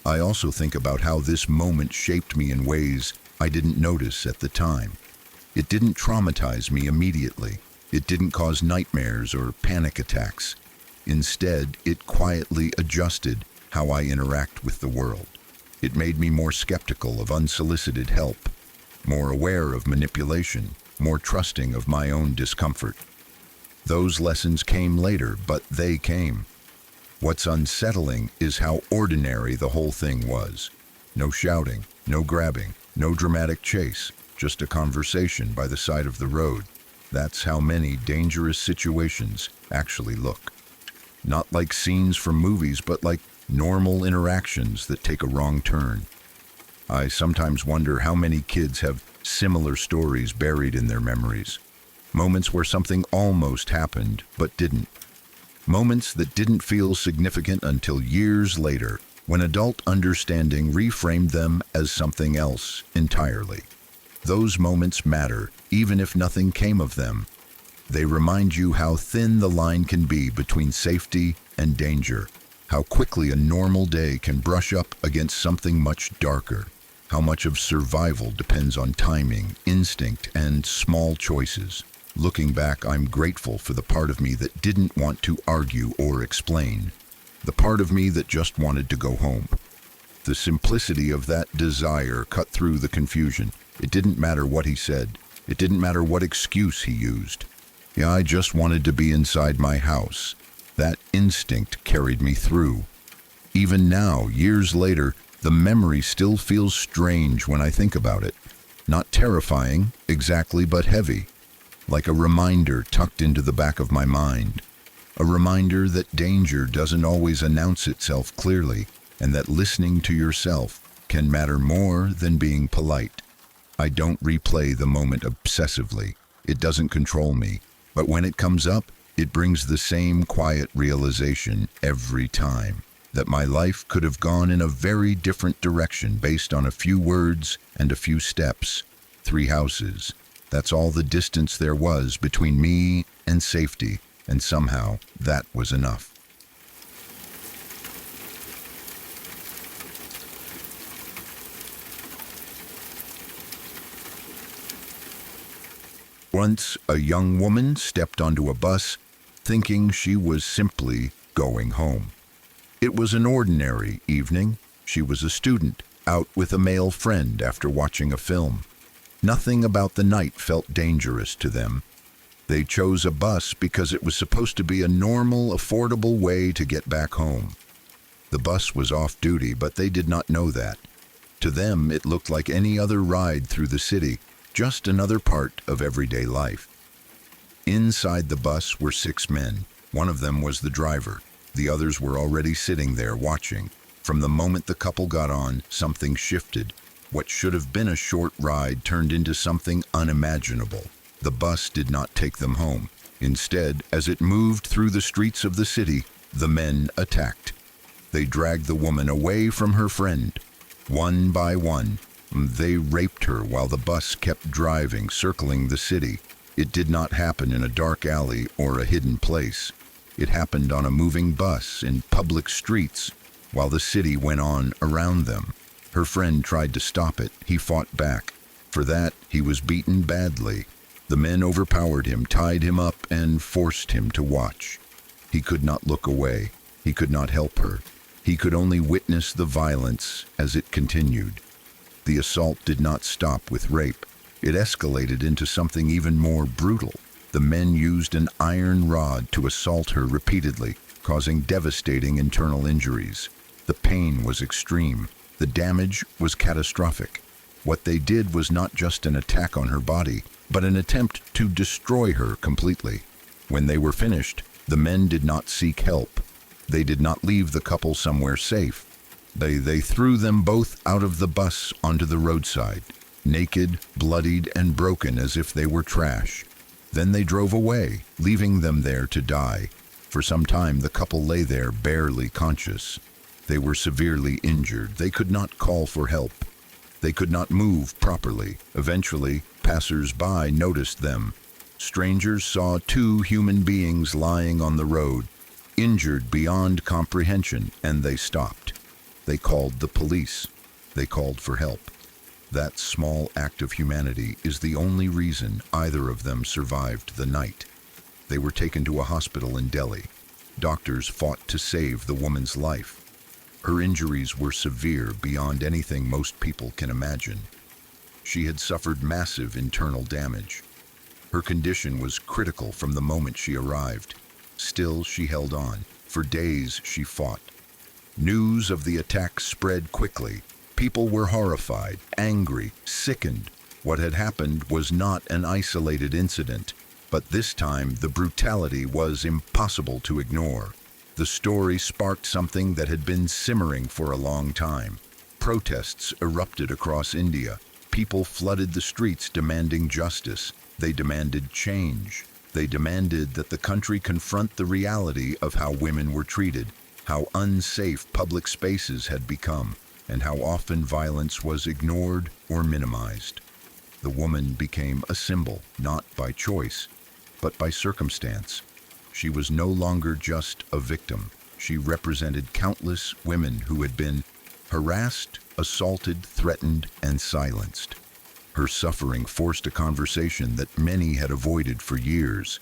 S1: I also think about how this moment shaped me in ways I didn't notice at the time. It didn't traumatize me immediately. It didn't cause nightmares or panic attacks. Instead, it quietly adjusted how I interact with the world. It made me more skeptical of unsolicited help, more aware of manipulation, more trusting of my own discomfort. Those lessons came later, but they came. What's unsettling is how ordinary the whole thing was. No shouting, no grabbing, no dramatic chase, just a conversation by the side of the road. That's how many dangerous situations actually look. Not like scenes from movies, but like normal interactions that take a wrong turn. I sometimes wonder how many kids have similar stories buried in their memories. Moments where something almost happened, but didn't. Moments that didn't feel significant until years later, when adult understanding reframed them as something else entirely. Those moments matter, even if nothing came of them. They remind you how thin the line can be between safety and danger, how quickly a normal day can brush up against something much darker, how much of survival depends on timing, instinct, and small choices. Looking back, I'm grateful for the part of me that didn't want to argue or explain, the part of me that just wanted to go home. The simplicity of that desire cut through the confusion. It didn't matter what he said. It didn't matter what excuse he used. Yeah, I just wanted to be inside my house. That instinct carried me through. Even now, years later, the memory still feels strange when I think about it. Not terrifying, exactly, but heavy. Like a reminder tucked into the back of my mind. A reminder that danger doesn't always announce itself clearly, and that listening to yourself can matter more than being polite. I don't replay the moment obsessively. It doesn't control me. But when it comes up, it brings the same quiet realization every time, that my life could have gone in a very different direction based on a few words and a few steps. 3 houses. That's all the distance there was between me and safety, and somehow that was enough. Once, a young woman stepped onto a bus, thinking she was simply going home. It was an ordinary evening. She was a student, out with a male friend after watching a film. Nothing about the night felt dangerous to them. They chose a bus because it was supposed to be a normal, affordable way to get back home. The bus was off-duty, but they did not know that. To them, it looked like any other ride through the city, just another part of everyday life. Inside the bus were 6 men. One of them was the driver. The others were already sitting there watching. From the moment the couple got on, something shifted. What should have been a short ride turned into something unimaginable. The bus did not take them home. Instead, as it moved through the streets of the city, the men attacked. They dragged the woman away from her friend. One by one, they raped her while the bus kept driving, circling the city. It did not happen in a dark alley or a hidden place. It happened on a moving bus in public streets while the city went on around them. Her friend tried to stop it. He fought back. For that, he was beaten badly. The men overpowered him, tied him up, and forced him to watch. He could not look away. He could not help her. He could only witness the violence as it continued. The assault did not stop with rape. It escalated into something even more brutal. The men used an iron rod to assault her repeatedly, causing devastating internal injuries. The pain was extreme. The damage was catastrophic. What they did was not just an attack on her body, but an attempt to destroy her completely. When they were finished, the men did not seek help. They did not leave the couple somewhere safe. They threw them both out of the bus onto the roadside, naked, bloodied, and broken as if they were trash. Then they drove away, leaving them there to die. For some time, the couple lay there barely conscious. They were severely injured. They could not call for help. They could not move properly. Eventually, passers-by noticed them. Strangers saw two human beings lying on the road, injured beyond comprehension, and they stopped. They called the police. They called for help. That small act of humanity is the only reason either of them survived the night. They were taken to a hospital in Delhi. Doctors fought to save the woman's life. Her injuries were severe beyond anything most people can imagine. She had suffered massive internal damage. Her condition was critical from the moment she arrived. Still, she held on. For days, she fought. News of the attack spread quickly. People were horrified, angry, sickened. What had happened was not an isolated incident, but this time the brutality was impossible to ignore. The story sparked something that had been simmering for a long time. Protests erupted across India. People flooded the streets demanding justice. They demanded change. They demanded that the country confront the reality of how women were treated, how unsafe public spaces had become, and how often violence was ignored or minimized. The woman became a symbol, not by choice, but by circumstance. She was no longer just a victim. She represented countless women who had been harassed, assaulted, threatened, and silenced. Her suffering forced a conversation that many had avoided for years.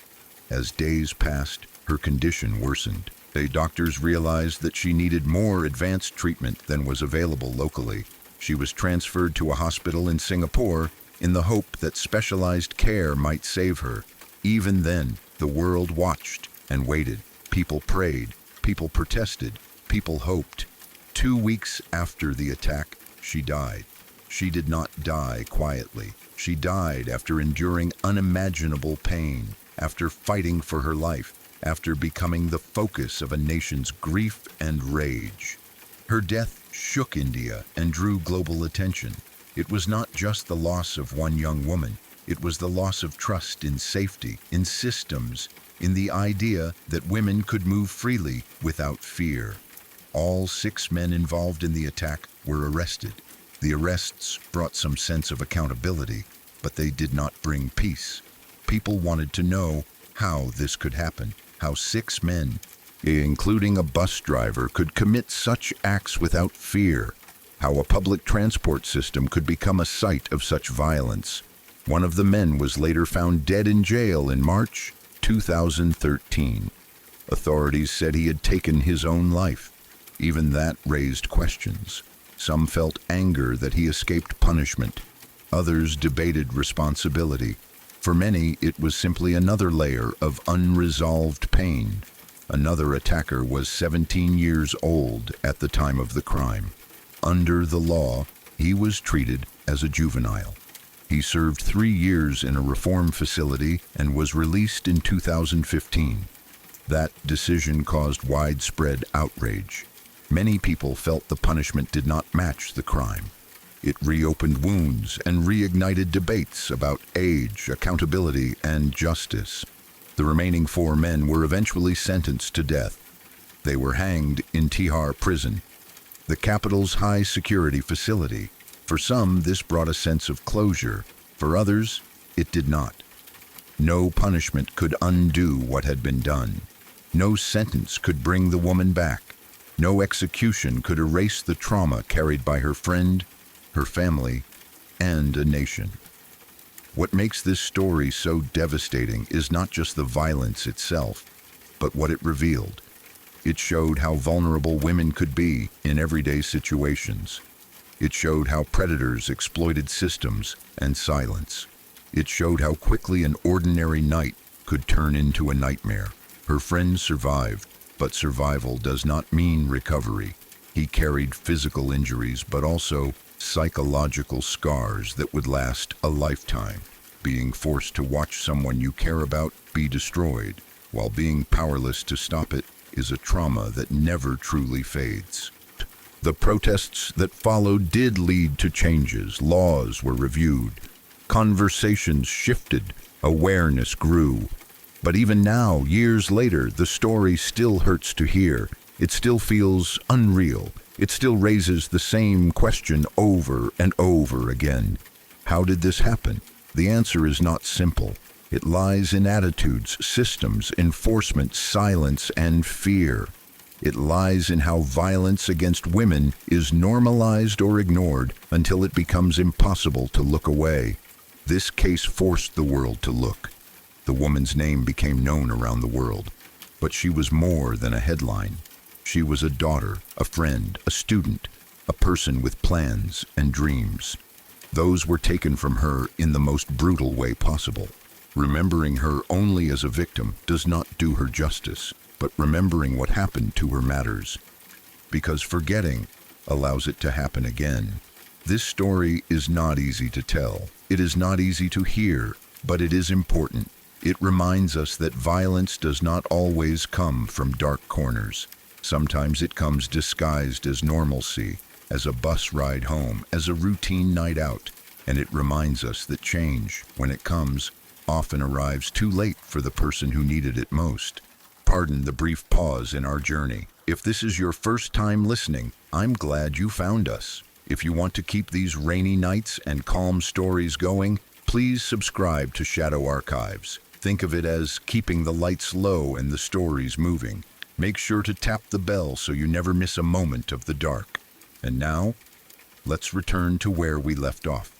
S1: As days passed, her condition worsened. Doctors realized that she needed more advanced treatment than was available locally. She was transferred to a hospital in Singapore in the hope that specialized care might save her. Even then, the world watched and waited. People prayed, people protested, people hoped. 2 weeks after the attack, she died. She did not die quietly. She died after enduring unimaginable pain, after fighting for her life, after becoming the focus of a nation's grief and rage. Her death shook India and drew global attention. It was not just the loss of one young woman. It was the loss of trust in safety, in systems, in the idea that women could move freely without fear. All 6 men involved in the attack were arrested. The arrests brought some sense of accountability, but they did not bring peace. People wanted to know how this could happen, how 6 men, including a bus driver, could commit such acts without fear, how a public transport system could become a site of such violence. One of the men was later found dead in jail in March 2013. Authorities said he had taken his own life. Even that raised questions. Some felt anger that he escaped punishment. Others debated responsibility. For many, it was simply another layer of unresolved pain. Another attacker was 17 years old at the time of the crime. Under the law, he was treated as a juvenile. He served 3 years in a reform facility and was released in 2015. That decision caused widespread outrage. Many people felt the punishment did not match the crime. It reopened wounds and reignited debates about age, accountability, and justice. The remaining 4 men were eventually sentenced to death. They were hanged in Tihar prison, the capital's high-security facility. For some, this brought a sense of closure. For others, it did not. No punishment could undo what had been done. No sentence could bring the woman back. No execution could erase the trauma carried by her friend, her family, and a nation. What makes this story so devastating is not just the violence itself, but what it revealed. It showed how vulnerable women could be in everyday situations. It showed how predators exploited systems and silence. It showed how quickly an ordinary night could turn into a nightmare. Her friend survived, but survival does not mean recovery. He carried physical injuries, but also psychological scars that would last a lifetime. Being forced to watch someone you care about be destroyed, while being powerless to stop it, is a trauma that never truly fades. The protests that followed did lead to changes. Laws were reviewed, conversations shifted, awareness grew. But even now, years later, the story still hurts to hear. It still feels unreal. It still raises the same question over and over again. How did this happen? The answer is not simple. It lies in attitudes, systems, enforcement, silence, and fear. It lies in how violence against women is normalized or ignored until it becomes impossible to look away. This case forced the world to look. The woman's name became known around the world. But she was more than a headline. She was a daughter, a friend, a student, a person with plans and dreams. Those were taken from her in the most brutal way possible. Remembering her only as a victim does not do her justice, but remembering what happened to her matters. Because forgetting allows it to happen again. This story is not easy to tell. It is not easy to hear, but it is important. It reminds us that violence does not always come from dark corners. Sometimes it comes disguised as normalcy, as a bus ride home, as a routine night out. And it reminds us that change, when it comes, often arrives too late for the person who needed it most. Pardon the brief pause in our journey. If this is your first time listening, I'm glad you found us. If you want to keep these rainy nights and calm stories going, please subscribe to Shadow Archives. Think of it as keeping the lights low and the stories moving. Make sure to tap the bell so you never miss a moment of the dark. And now, let's return to where we left off.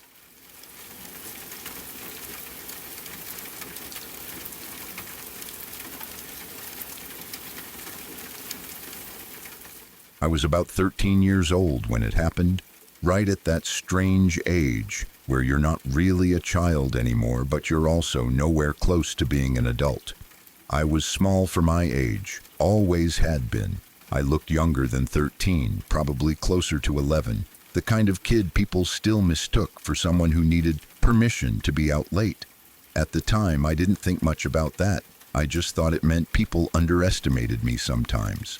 S1: I was about 13 years old when it happened, right at that strange age where you're not really a child anymore, but you're also nowhere close to being an adult. I was small for my age, always had been. I looked younger than 13, probably closer to 11, the kind of kid people still mistook for someone who needed permission to be out late. At the time, I didn't think much about that. I just thought it meant people underestimated me sometimes.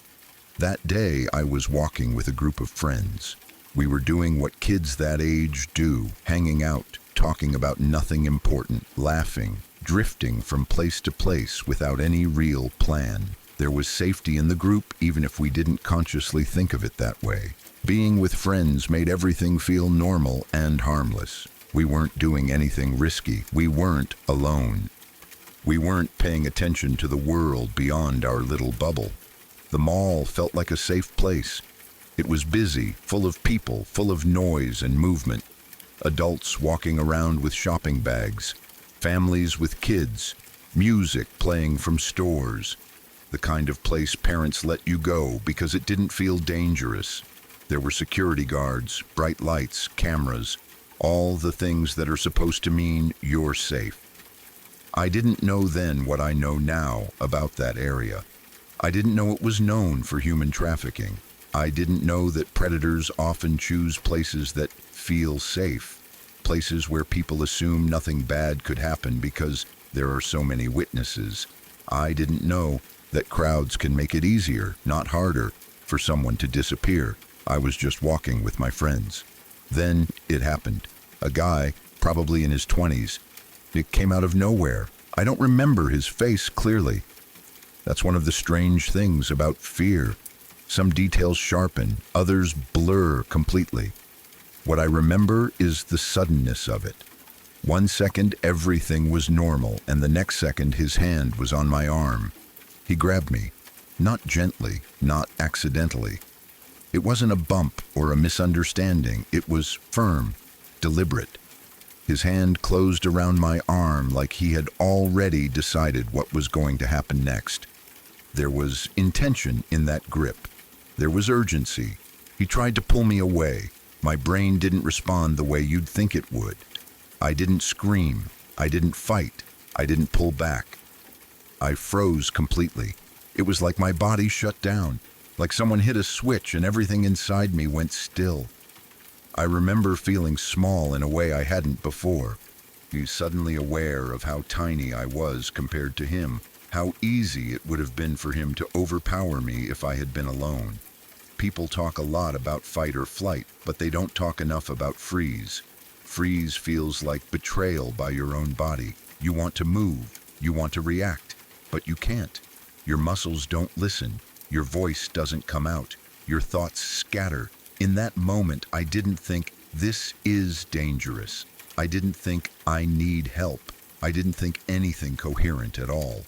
S1: That day, I was walking with a group of friends. We were doing what kids that age do, hanging out, talking about nothing important, laughing, drifting from place to place without any real plan. There was safety in the group, even if we didn't consciously think of it that way. Being with friends made everything feel normal and harmless. We weren't doing anything risky. We weren't alone. We weren't paying attention to the world beyond our little bubble. The mall felt like a safe place. It was busy, full of people, full of noise and movement. Adults walking around with shopping bags, families with kids, music playing from stores. The kind of place parents let you go because it didn't feel dangerous. There were security guards, bright lights, cameras, all the things that are supposed to mean you're safe. I didn't know then what I know now about that area. I didn't know it was known for human trafficking. I didn't know that predators often choose places that feel safe, places where people assume nothing bad could happen because there are so many witnesses. I didn't know that crowds can make it easier, not harder, for someone to disappear. I was just walking with my friends. Then it happened. A guy, probably in his 20s, it came out of nowhere. I don't remember his face clearly. That's one of the strange things about fear. Some details sharpen, others blur completely. What I remember is the suddenness of it. 1 second, everything was normal, and the next second, his hand was on my arm. He grabbed me, not gently, not accidentally, It wasn't a bump or a misunderstanding. It was firm, deliberate. His hand closed around my arm like he had already decided what was going to happen next. There was intention in that grip. There was urgency. He tried to pull me away. My brain didn't respond the way you'd think it would. I didn't scream. I didn't fight. I didn't pull back. I froze completely. It was like my body shut down, like someone hit a switch and everything inside me went still. I remember feeling small in a way I hadn't before. Suddenly aware of how tiny I was compared to him, how easy it would have been for him to overpower me if I had been alone. People talk a lot about fight or flight, but they don't talk enough about freeze. Freeze feels like betrayal by your own body. You want to move, you want to react, but you can't. Your muscles don't listen, your voice doesn't come out, your thoughts scatter. In that moment, I didn't think, this is dangerous. I didn't think, I need help. I didn't think anything coherent at all.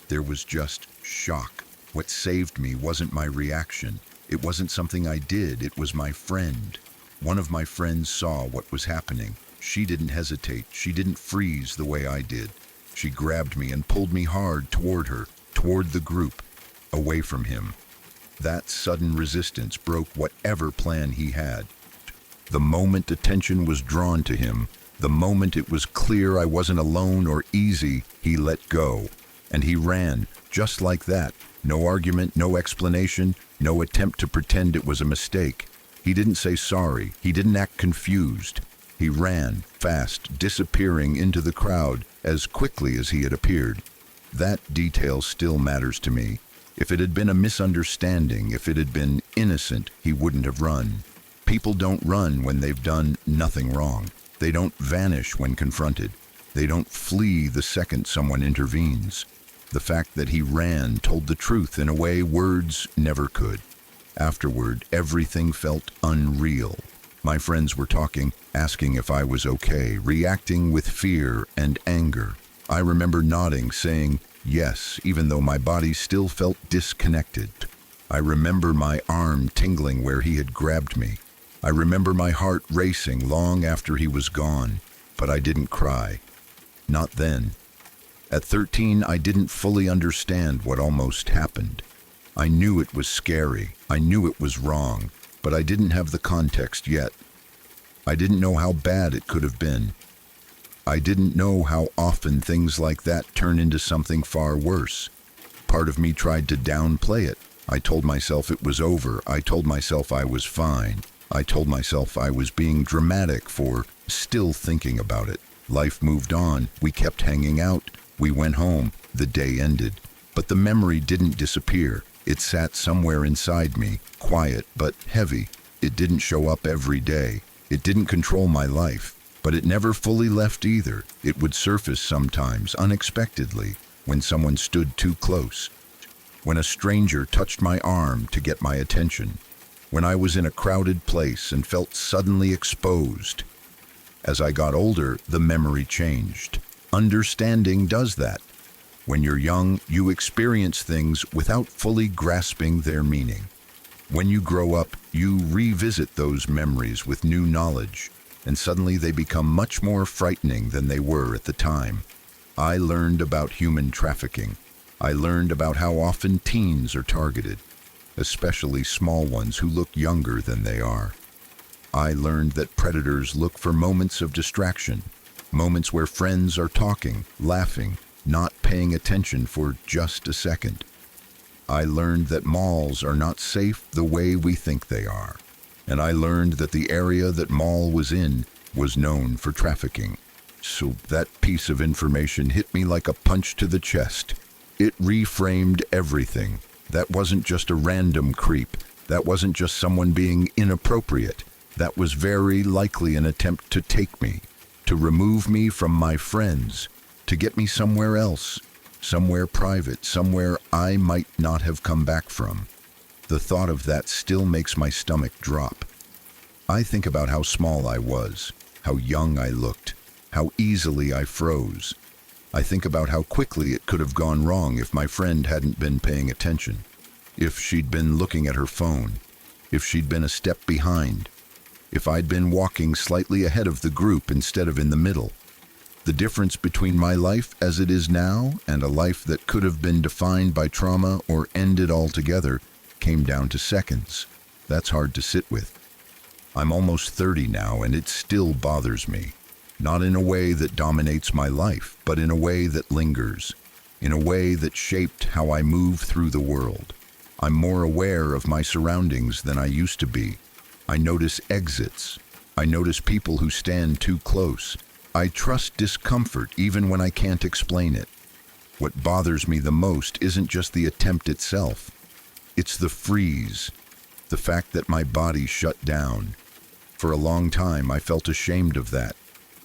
S1: There was just shock. What saved me wasn't my reaction. It wasn't something I did, it was my friend. One of my friends saw what was happening. She didn't hesitate, she didn't freeze the way I did. She grabbed me and pulled me hard toward her, toward the group, away from him. That sudden resistance broke whatever plan he had. The moment attention was drawn to him, the moment it was clear I wasn't alone or easy, he let go. And he ran, just like that. No argument, no explanation, no attempt to pretend it was a mistake. He didn't say sorry, he didn't act confused. He ran, fast, disappearing into the crowd as quickly as he had appeared. That detail still matters to me. If it had been a misunderstanding, if it had been innocent, he wouldn't have run. People don't run when they've done nothing wrong. They don't vanish when confronted. They don't flee the second someone intervenes. The fact that he ran told the truth in a way words never could. Afterward, everything felt unreal. My friends were talking, asking if I was okay, reacting with fear and anger. I remember nodding, saying yes, even though my body still felt disconnected. I remember my arm tingling where he had grabbed me. I remember my heart racing long after he was gone, but I didn't cry. Not then. At 13, I didn't fully understand what almost happened. I knew it was scary, I knew it was wrong, but I didn't have the context yet. I didn't know how bad it could have been. I didn't know how often things like that turn into something far worse. Part of me tried to downplay it. I told myself it was over. I told myself I was fine. I told myself I was being dramatic for still thinking about it. Life moved on. We kept hanging out. We went home. The day ended. But the memory didn't disappear. It sat somewhere inside me, quiet but heavy. It didn't show up every day. It didn't control my life. But it never fully left either. It would surface sometimes, unexpectedly, when someone stood too close. When a stranger touched my arm to get my attention. When I was in a crowded place and felt suddenly exposed. As I got older, the memory changed. Understanding does that. When you're young, you experience things without fully grasping their meaning. When you grow up, you revisit those memories with new knowledge. And suddenly they become much more frightening than they were at the time. I learned about human trafficking. I learned about how often teens are targeted, especially small ones who look younger than they are. I learned that predators look for moments of distraction, moments where friends are talking, laughing, not paying attention for just a second. I learned that malls are not safe the way we think they are. And I learned that the area that Mall was in was known for trafficking. So that piece of information hit me like a punch to the chest. It reframed everything. That wasn't just a random creep. That wasn't just someone being inappropriate. That was very likely an attempt to take me, to remove me from my friends, to get me somewhere else, somewhere private, somewhere I might not have come back from. The thought of that still makes my stomach drop. I think about how small I was, how young I looked, how easily I froze. I think about how quickly it could have gone wrong if my friend hadn't been paying attention, if she'd been looking at her phone, if she'd been a step behind, if I'd been walking slightly ahead of the group instead of in the middle. The difference between my life as it is now and a life that could have been defined by trauma or ended altogether came down to seconds. That's hard to sit with. I'm almost 30 now, and it still bothers me. Not in a way that dominates my life, but in a way that lingers, in a way that shaped how I move through the world. I'm more aware of my surroundings than I used to be. I notice exits. I notice people who stand too close. I trust discomfort even when I can't explain it. What bothers me the most isn't just the attempt itself. It's the freeze, the fact that my body shut down. For a long time, I felt ashamed of that.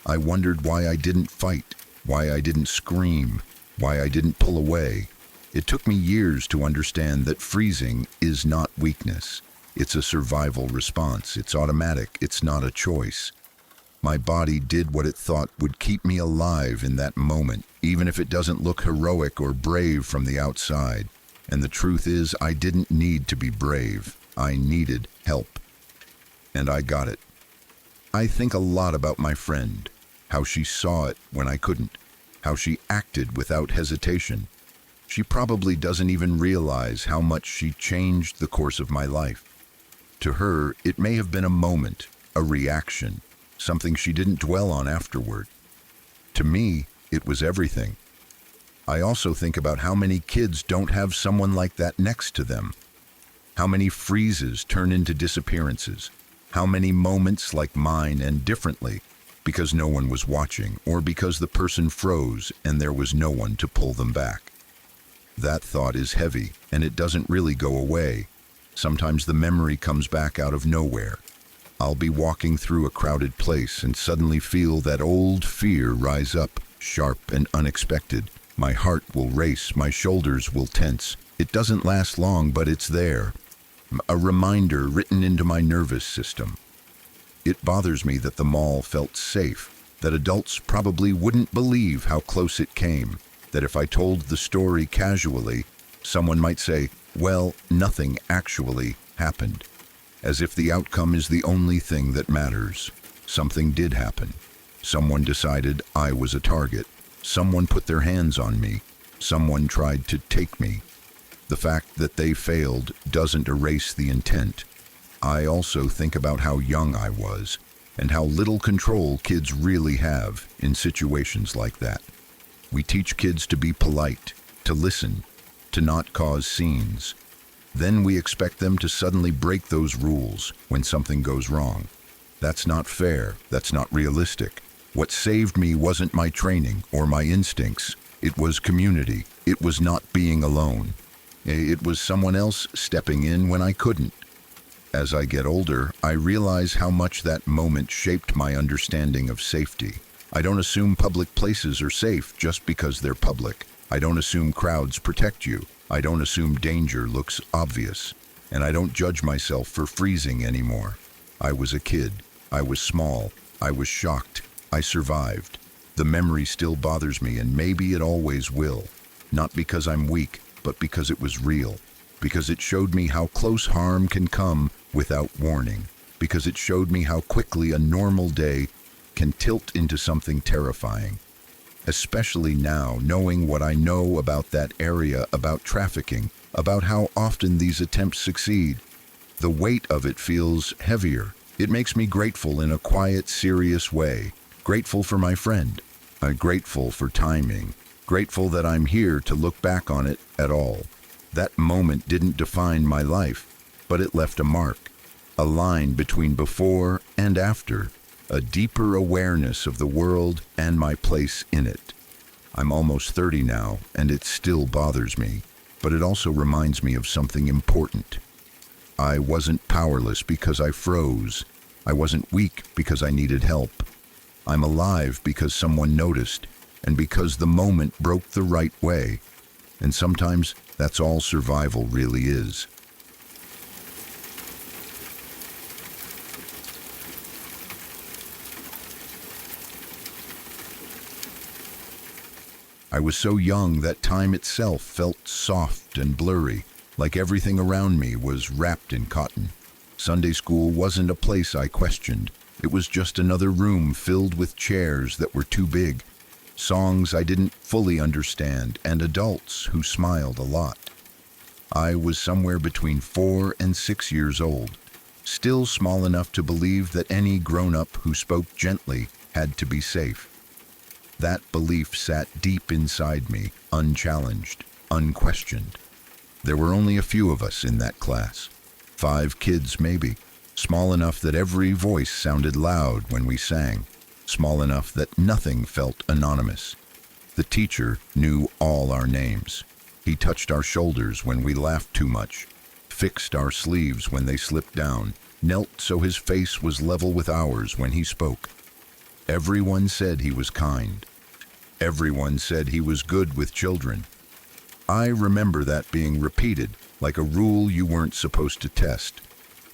S1: I wondered why I didn't fight, why I didn't scream, why I didn't pull away. It took me years to understand that freezing is not weakness. It's a survival response. It's automatic. It's not a choice. My body did what it thought would keep me alive in that moment, even if it doesn't look heroic or brave from the outside. And the truth is, I didn't need to be brave. I needed help. And I got it. I think a lot about my friend, how she saw it when I couldn't, how she acted without hesitation. She probably doesn't even realize how much she changed the course of my life. To her, it may have been a moment, a reaction, something she didn't dwell on afterward. To me, it was everything. I also think about how many kids don't have someone like that next to them. How many freezes turn into disappearances. How many moments like mine end differently because no one was watching, or because the person froze and there was no one to pull them back. That thought is heavy, and it doesn't really go away. Sometimes the memory comes back out of nowhere. I'll be walking through a crowded place and suddenly feel that old fear rise up, sharp and unexpected. My heart will race, my shoulders will tense. It doesn't last long, but it's there. A reminder written into my nervous system. It bothers me that the mall felt safe, that adults probably wouldn't believe how close it came, that if I told the story casually, someone might say, well, nothing actually happened. As if the outcome is the only thing that matters. Something did happen. Someone decided I was a target. Someone put their hands on me. Someone tried to take me. The fact that they failed doesn't erase the intent. I also think about how young I was, and how little control kids really have in situations like that. We teach kids to be polite, to listen, to not cause scenes. Then we expect them to suddenly break those rules when something goes wrong. That's not fair. That's not realistic. What saved me wasn't my training or my instincts. It was community. It was not being alone. It was someone else stepping in when I couldn't. As I get older, I realize how much that moment shaped my understanding of safety. I don't assume public places are safe just because they're public. I don't assume crowds protect you. I don't assume danger looks obvious. And I don't judge myself for freezing anymore. I was a kid. I was small. I was shocked. I survived. The memory still bothers me, and maybe it always will. Not because I'm weak, but because it was real. Because it showed me how close harm can come without warning. Because it showed me how quickly a normal day can tilt into something terrifying. Especially now, knowing what I know about that area, about trafficking, about how often these attempts succeed. The weight of it feels heavier. It makes me grateful in a quiet, serious way. Grateful for my friend. Grateful for timing. Grateful that I'm here to look back on it at all. That moment didn't define my life, but it left a mark. A line between before and after. A deeper awareness of the world and my place in it. I'm almost 30 now, and it still bothers me, but it also reminds me of something important. I wasn't powerless because I froze. I wasn't weak because I needed help. I'm alive because someone noticed, and because the moment broke the right way. And sometimes that's all survival really is. I was so young that time itself felt soft and blurry, like everything around me was wrapped in cotton. Sunday school wasn't a place I questioned. It was just another room filled with chairs that were too big, songs I didn't fully understand, and adults who smiled a lot. I was somewhere between 4 and 6 years old, still small enough to believe that any grown-up who spoke gently had to be safe. That belief sat deep inside me, unchallenged, unquestioned. There were only a few of us in that class, 5 kids maybe, small enough that every voice sounded loud when we sang, small enough that nothing felt anonymous. The teacher knew all our names. He touched our shoulders when we laughed too much, fixed our sleeves when they slipped down, knelt so his face was level with ours when he spoke. Everyone said he was kind. Everyone said he was good with children. I remember that being repeated, like a rule you weren't supposed to test.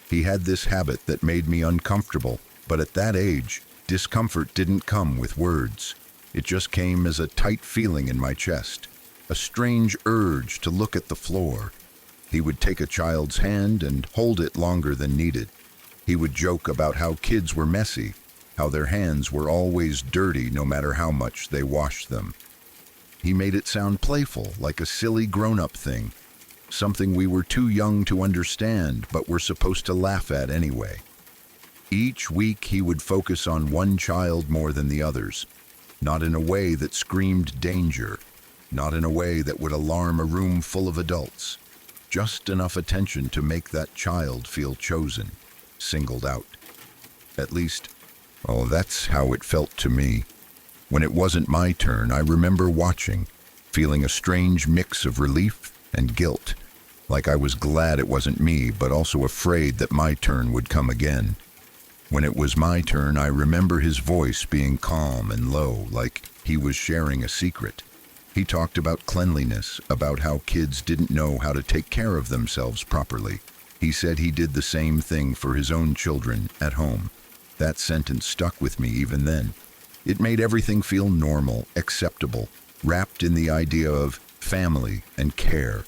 S1: He had this habit that made me uncomfortable, but at that age, discomfort didn't come with words. It just came as a tight feeling in my chest, a strange urge to look at the floor. He would take a child's hand and hold it longer than needed. He would joke about how kids were messy, how their hands were always dirty no matter how much they washed them. He made it sound playful, like a silly grown-up thing, something we were too young to understand but were supposed to laugh at anyway. Each week he would focus on one child more than the others, not in a way that screamed danger, not in a way that would alarm a room full of adults, just enough attention to make that child feel chosen, singled out. At least, that's how it felt to me. When it wasn't my turn, I remember watching, feeling a strange mix of relief and guilt, like I was glad it wasn't me, but also afraid that my turn would come again. When it was my turn, I remember his voice being calm and low, like he was sharing a secret. He talked about cleanliness, about how kids didn't know how to take care of themselves properly. He said he did the same thing for his own children at home. That sentence stuck with me even then. It made everything feel normal, acceptable, wrapped in the idea of family and care.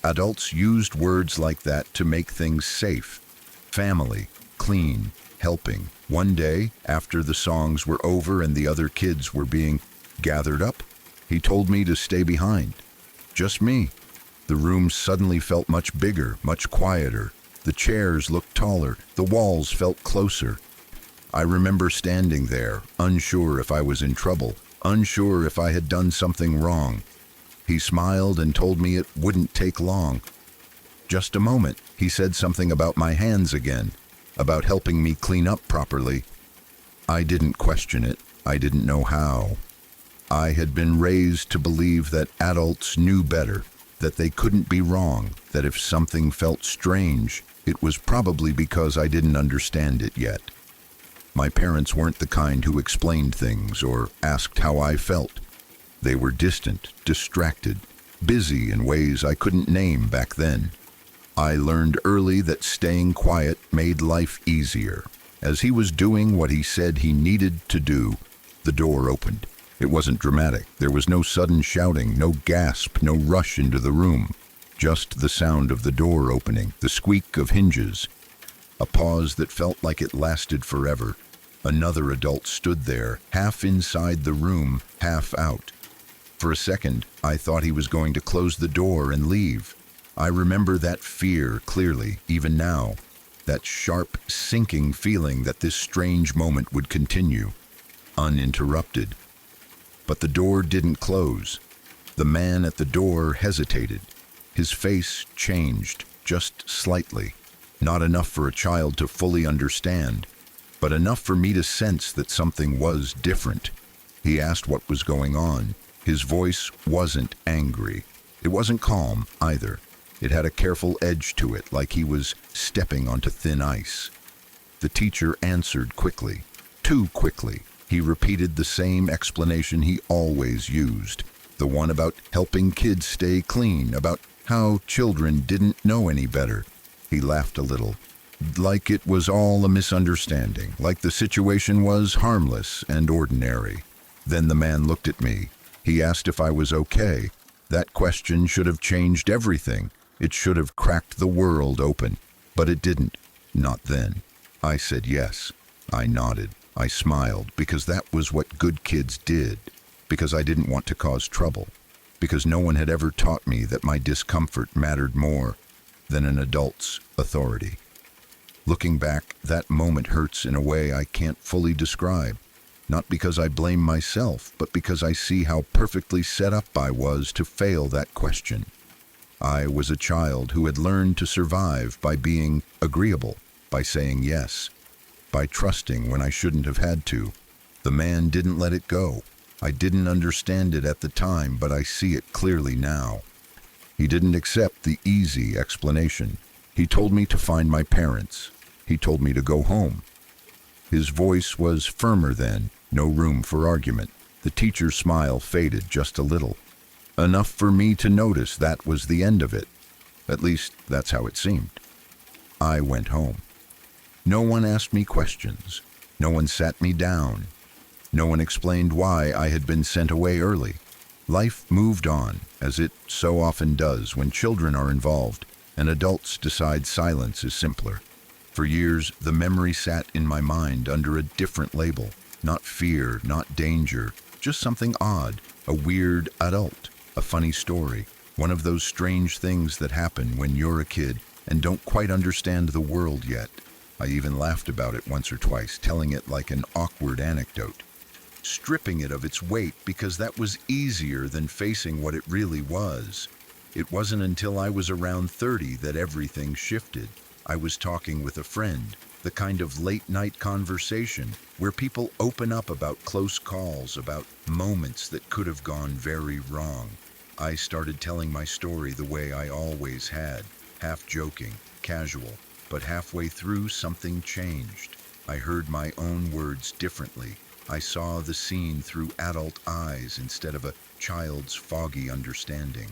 S1: Adults used words like that to make things safe. Family, clean, helping. One day, after the songs were over and the other kids were being gathered up, he told me to stay behind. Just me. The room suddenly felt much bigger, much quieter. The chairs looked taller. The walls felt closer. I remember standing there, unsure if I was in trouble, unsure if I had done something wrong. He smiled and told me it wouldn't take long. Just a moment, he said something about my hands again, about helping me clean up properly. I didn't question it. I didn't know how. I had been raised to believe that adults knew better, that they couldn't be wrong, that if something felt strange, it was probably because I didn't understand it yet. My parents weren't the kind who explained things or asked how I felt. They were distant, distracted, busy in ways I couldn't name back then. I learned early that staying quiet made life easier. As he was doing what he said he needed to do, the door opened. It wasn't dramatic. There was no sudden shouting, no gasp, no rush into the room. Just the sound of the door opening, the squeak of hinges. A pause that felt like it lasted forever. Another adult stood there, half inside the room, half out. For a second, I thought he was going to close the door and leave. I remember that fear clearly, even now. That sharp, sinking feeling that this strange moment would continue, uninterrupted. But the door didn't close. The man at the door hesitated. His face changed, just slightly. Not enough for a child to fully understand, but enough for me to sense that something was different. He asked what was going on. His voice wasn't angry. It wasn't calm either. It had a careful edge to it, like he was stepping onto thin ice. The teacher answered quickly, too quickly. He repeated the same explanation he always used, the one about helping kids stay clean, about how children didn't know any better. He laughed a little, like it was all a misunderstanding, like the situation was harmless and ordinary. Then the man looked at me. He asked if I was okay. That question should have changed everything. It should have cracked the world open, but it didn't. Not then. I said yes. I nodded. I smiled because that was what good kids did. Because I didn't want to cause trouble. Because no one had ever taught me that my discomfort mattered more than an adult's authority. Looking back, that moment hurts in a way I can't fully describe. Not because I blame myself, but because I see how perfectly set up I was to fail that question. I was a child who had learned to survive by being agreeable, by saying yes, by trusting when I shouldn't have had to. The man didn't let it go. I didn't understand it at the time, but I see it clearly now. He didn't accept the easy explanation. He told me to find my parents. He told me to go home. His voice was firmer then, no room for argument. The teacher's smile faded just a little. Enough for me to notice that was the end of it. At least, that's how it seemed. I went home. No one asked me questions. No one sat me down. No one explained why I had been sent away early. Life moved on, as it so often does when children are involved and adults decide silence is simpler. For years, the memory sat in my mind under a different label. Not fear, not danger, just something odd, a weird adult, a funny story, one of those strange things that happen when you're a kid and don't quite understand the world yet. I even laughed about it once or twice, telling it like an awkward anecdote, stripping it of its weight because that was easier than facing what it really was. It wasn't until I was around 30 that everything shifted. I was talking with a friend, the kind of late-night conversation where people open up about close calls, about moments that could have gone very wrong. I started telling my story the way I always had, half joking, casual, but halfway through something changed. I heard my own words differently. I saw the scene through adult eyes instead of a child's foggy understanding.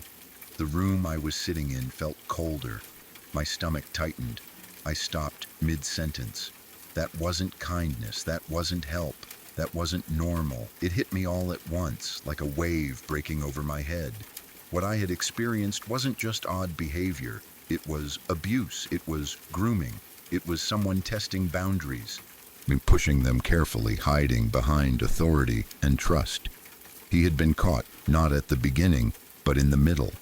S1: The room I was sitting in felt colder. My stomach tightened. I stopped mid-sentence. That wasn't kindness. That wasn't help. That wasn't normal. It hit me all at once, like a wave breaking over my head. What I had experienced wasn't just odd behavior. It was abuse. It was grooming. It was someone testing boundaries, pushing them carefully, hiding behind authority and trust. He had been caught, not at the beginning, but in the middle.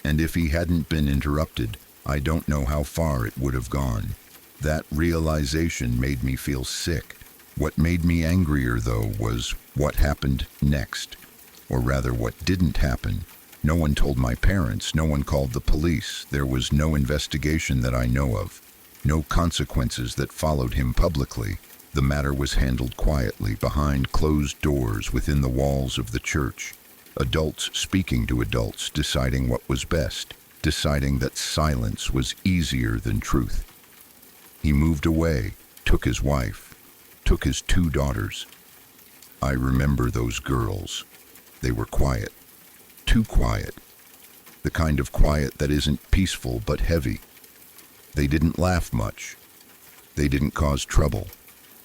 S1: And if he hadn't been interrupted, I don't know how far it would have gone. That realization made me feel sick. What made me angrier, though, was what happened next. Or rather, what didn't happen. No one told my parents, no one called the police. There was no investigation that I know of. No consequences that followed him publicly. The matter was handled quietly, behind closed doors within the walls of the church. Adults speaking to adults, deciding what was best, deciding that silence was easier than truth. He moved away, took his wife, took his 2 daughters. I remember those girls. They were quiet, too quiet. The kind of quiet that isn't peaceful but heavy. They didn't laugh much. They didn't cause trouble.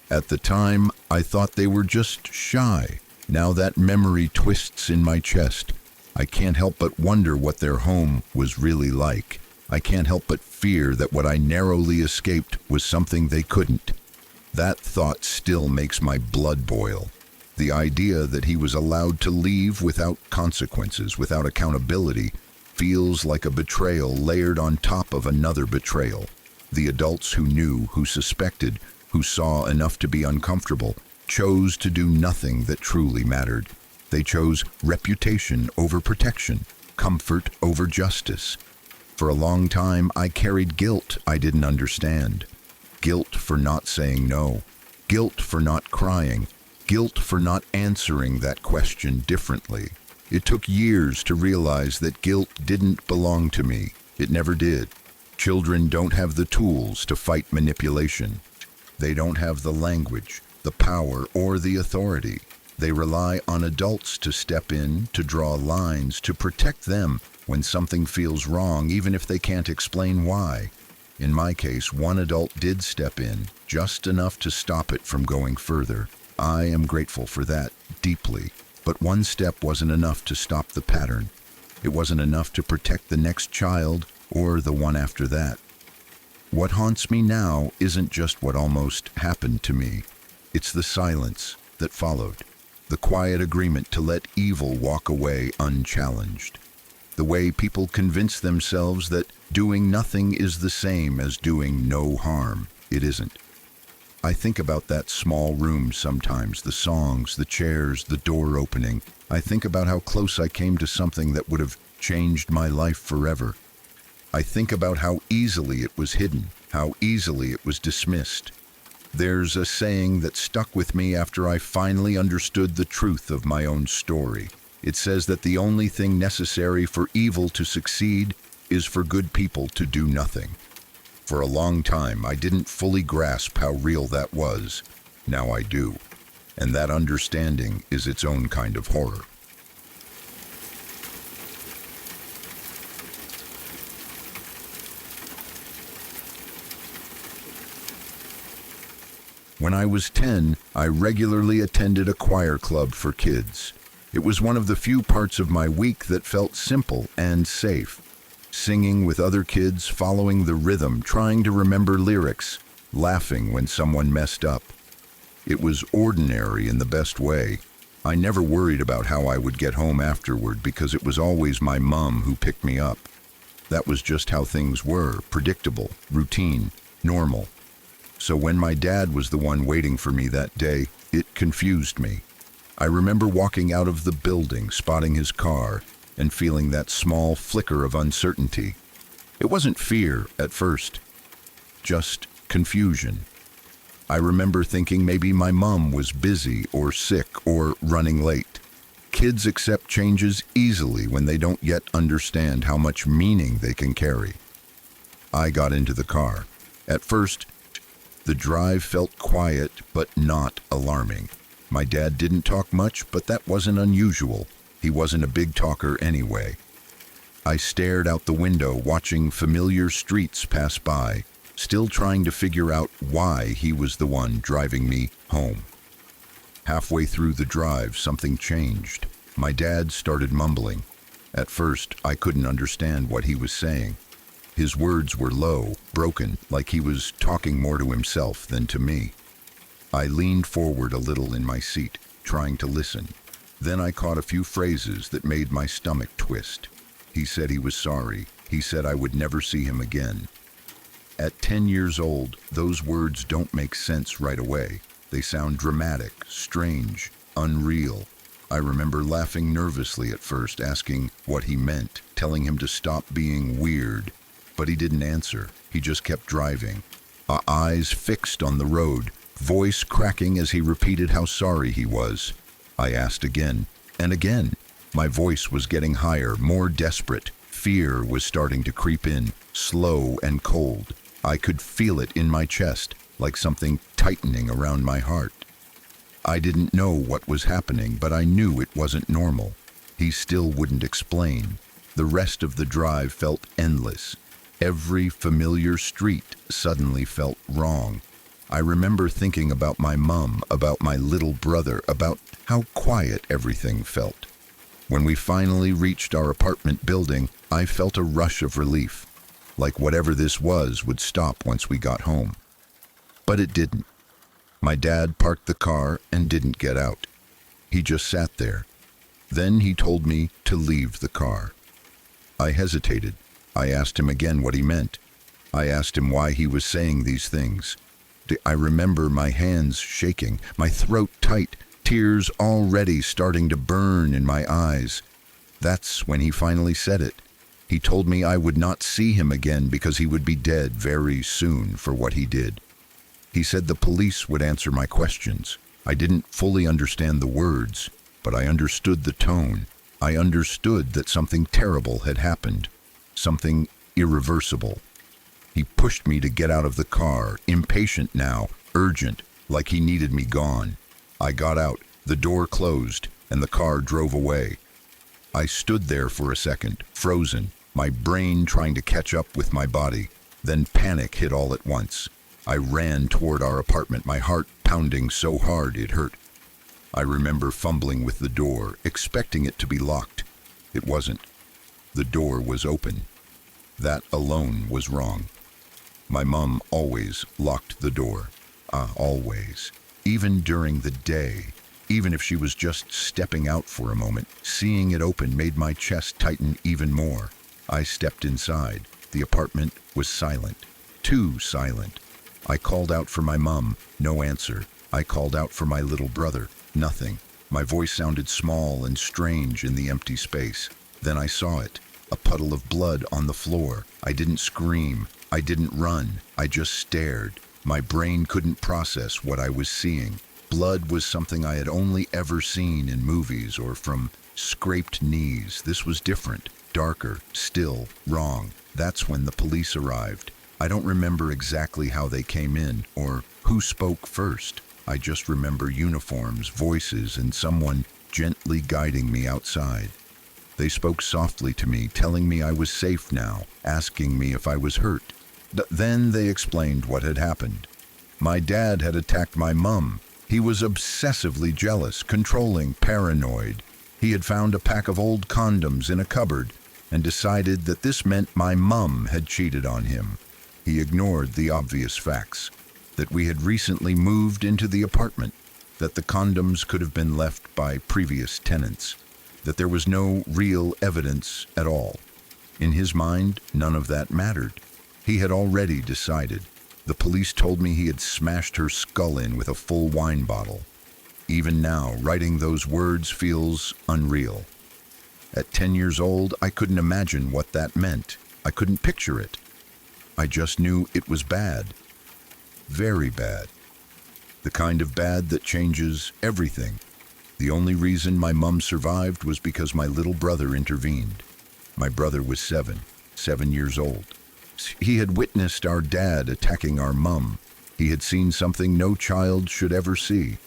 S1: At the time, I thought they were just shy. Now that memory twists in my chest. I can't help but wonder what their home was really like. I can't help but fear that what I narrowly escaped was something they couldn't. That thought still makes my blood boil. The idea that he was allowed to leave without consequences, without accountability, feels like a betrayal layered on top of another betrayal. The adults who knew, who suspected, who saw enough to be uncomfortable, chose to do nothing that truly mattered. They chose reputation over protection, comfort over justice. For a long time, I carried guilt I didn't understand. Guilt for not saying no. Guilt for not crying. Guilt for not answering that question differently. It took years to realize that guilt didn't belong to me. It never did. Children don't have the tools to fight manipulation. They don't have the language, the power, or the authority. They rely on adults to step in, to draw lines, to protect them when something feels wrong, even if they can't explain why. In my case, one adult did step in, just enough to stop it from going further. I am grateful for that, deeply. But one step wasn't enough to stop the pattern. It wasn't enough to protect the next child or the one after that. What haunts me now isn't just what almost happened to me. It's the silence that followed. The quiet agreement to let evil walk away unchallenged. The way people convince themselves that doing nothing is the same as doing no harm. It isn't. I think about that small room sometimes, the songs, the chairs, the door opening. I think about how close I came to something that would have changed my life forever. I think about how easily it was hidden, how easily it was dismissed. There's a saying that stuck with me after I finally understood the truth of my own story. It says that the only thing necessary for evil to succeed is for good people to do nothing. For a long time, I didn't fully grasp how real that was. Now I do. And that understanding is its own kind of horror. When I was 10, I regularly attended a choir club for kids. It was one of the few parts of my week that felt simple and safe. Singing with other kids, following the rhythm, trying to remember lyrics, laughing when someone messed up. It was ordinary in the best way. I never worried about how I would get home afterward because it was always my mom who picked me up. That was just how things were, predictable, routine, normal. So when my dad was the one waiting for me that day, it confused me. I remember walking out of the building, spotting his car, and feeling that small flicker of uncertainty. It wasn't fear at first, just confusion. I remember thinking maybe my mom was busy or sick or running late. Kids accept changes easily when they don't yet understand how much meaning they can carry. I got into the car. At first, the drive felt quiet but not alarming. My dad didn't talk much, but that wasn't unusual. He wasn't a big talker anyway. I stared out the window, watching familiar streets pass by, still trying to figure out why he was the one driving me home. Halfway through the drive, something changed. My dad started mumbling. At first, I couldn't understand what he was saying. His words were low, broken, like he was talking more to himself than to me. I leaned forward a little in my seat, trying to listen. Then I caught a few phrases that made my stomach twist. He said he was sorry. He said I would never see him again. At 10 years old, those words don't make sense right away. They sound dramatic, strange, unreal. I remember laughing nervously at first, asking what he meant, telling him to stop being weird. But he didn't answer. He just kept driving. Eyes fixed on the road, voice cracking as he repeated how sorry he was. I asked again and again. My voice was getting higher, more desperate. Fear was starting to creep in, slow and cold. I could feel it in my chest, like something tightening around my heart. I didn't know what was happening, but I knew it wasn't normal. He still wouldn't explain. The rest of the drive felt endless. Every familiar street suddenly felt wrong. I remember thinking about my mom, about my little brother, about how quiet everything felt. When we finally reached our apartment building, I felt a rush of relief, like whatever this was would stop once we got home. But it didn't. My dad parked the car and didn't get out. He just sat there. Then he told me to leave the car. I hesitated. I asked him again what he meant. I asked him why he was saying these things. I remember my hands shaking, my throat tight, tears already starting to burn in my eyes. That's when he finally said it. He told me I would not see him again because he would be dead very soon for what he did. He said the police would answer my questions. I didn't fully understand the words, but I understood the tone. I understood that something terrible had happened, something irreversible. He pushed me to get out of the car, impatient now, urgent, like he needed me gone. I got out, the door closed, and the car drove away. I stood there for a second, frozen, my brain trying to catch up with my body. Then panic hit all at once. I ran toward our apartment, my heart pounding so hard it hurt. I remember fumbling with the door, expecting it to be locked. It wasn't. The door was open. That alone was wrong. My mom always locked the door. Always. Even during the day. Even if she was just stepping out for a moment, seeing it open made my chest tighten even more. I stepped inside. The apartment was silent. Too silent. I called out for my mom. No answer. I called out for my little brother. Nothing. My voice sounded small and strange in the empty space. Then I saw it. A puddle of blood on the floor. I didn't scream. I didn't run. I just stared. My brain couldn't process what I was seeing. Blood was something I had only ever seen in movies or from scraped knees. This was different, darker, still, wrong. That's when the police arrived. I don't remember exactly how they came in or who spoke first. I just remember uniforms, voices, and someone gently guiding me outside. They spoke softly to me, telling me I was safe now, asking me if I was hurt. Then they explained what had happened. My dad had attacked my mom. He was obsessively jealous, controlling, paranoid. He had found a pack of old condoms in a cupboard and decided that this meant my mom had cheated on him. He ignored the obvious facts, that we had recently moved into the apartment, that the condoms could have been left by previous tenants, that there was no real evidence at all. In his mind, none of that mattered. He had already decided. The police told me he had smashed her skull in with a full wine bottle. Even now, writing those words feels unreal. At 10 years old, I couldn't imagine what that meant. I couldn't picture it. I just knew it was bad. Very bad. The kind of bad that changes everything. The only reason my mom survived was because my little brother intervened. My brother was 7 years old. He had witnessed our dad attacking our mom. He had seen something no child should ever see.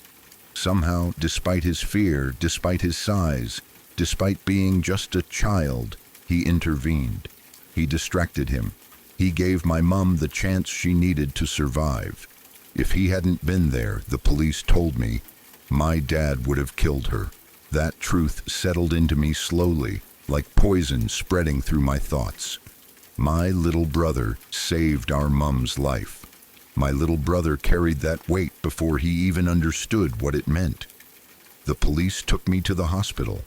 S1: Somehow, despite his fear, despite his size, despite being just a child, he intervened. He distracted him. He gave my mom the chance she needed to survive. If he hadn't been there, the police told me, my dad would have killed her. That truth settled into me slowly, like poison spreading through my thoughts. My little brother saved our mom's life. My little brother carried that weight before he even understood what it meant. The police took me to the hospital.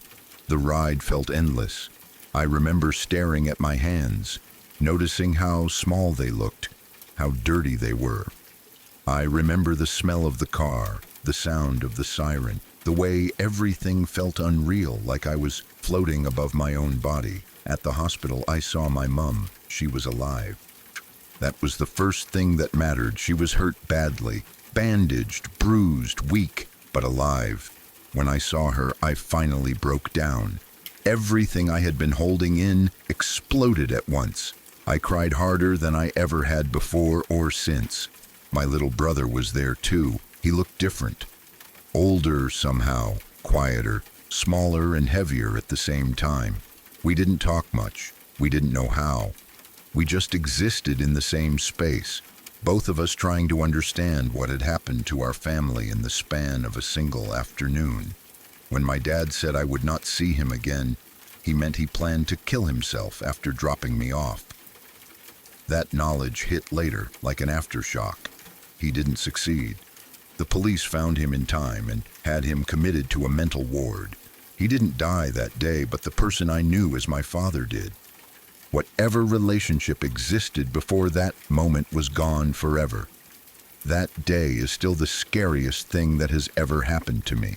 S1: The ride felt endless. I remember staring at my hands, noticing how small they looked, how dirty they were. I remember the smell of the car, the sound of the siren, the way everything felt unreal, like I was floating above my own body. At the hospital, I saw my mom. She was alive. That was the first thing that mattered. She was hurt badly, bandaged, bruised, weak, but alive. When I saw her, I finally broke down. Everything I had been holding in exploded at once. I cried harder than I ever had before or since. My little brother was there too. He looked different. Older somehow, quieter, smaller and heavier at the same time. We didn't talk much. We didn't know how. We just existed in the same space, both of us trying to understand what had happened to our family in the span of a single afternoon. When my dad said I would not see him again, he meant he planned to kill himself after dropping me off. That knowledge hit later, like an aftershock. He didn't succeed. The police found him in time and had him committed to a mental ward. He didn't die that day, but the person I knew as my father did. Whatever relationship existed before that moment was gone forever. That day is still the scariest thing that has ever happened to me.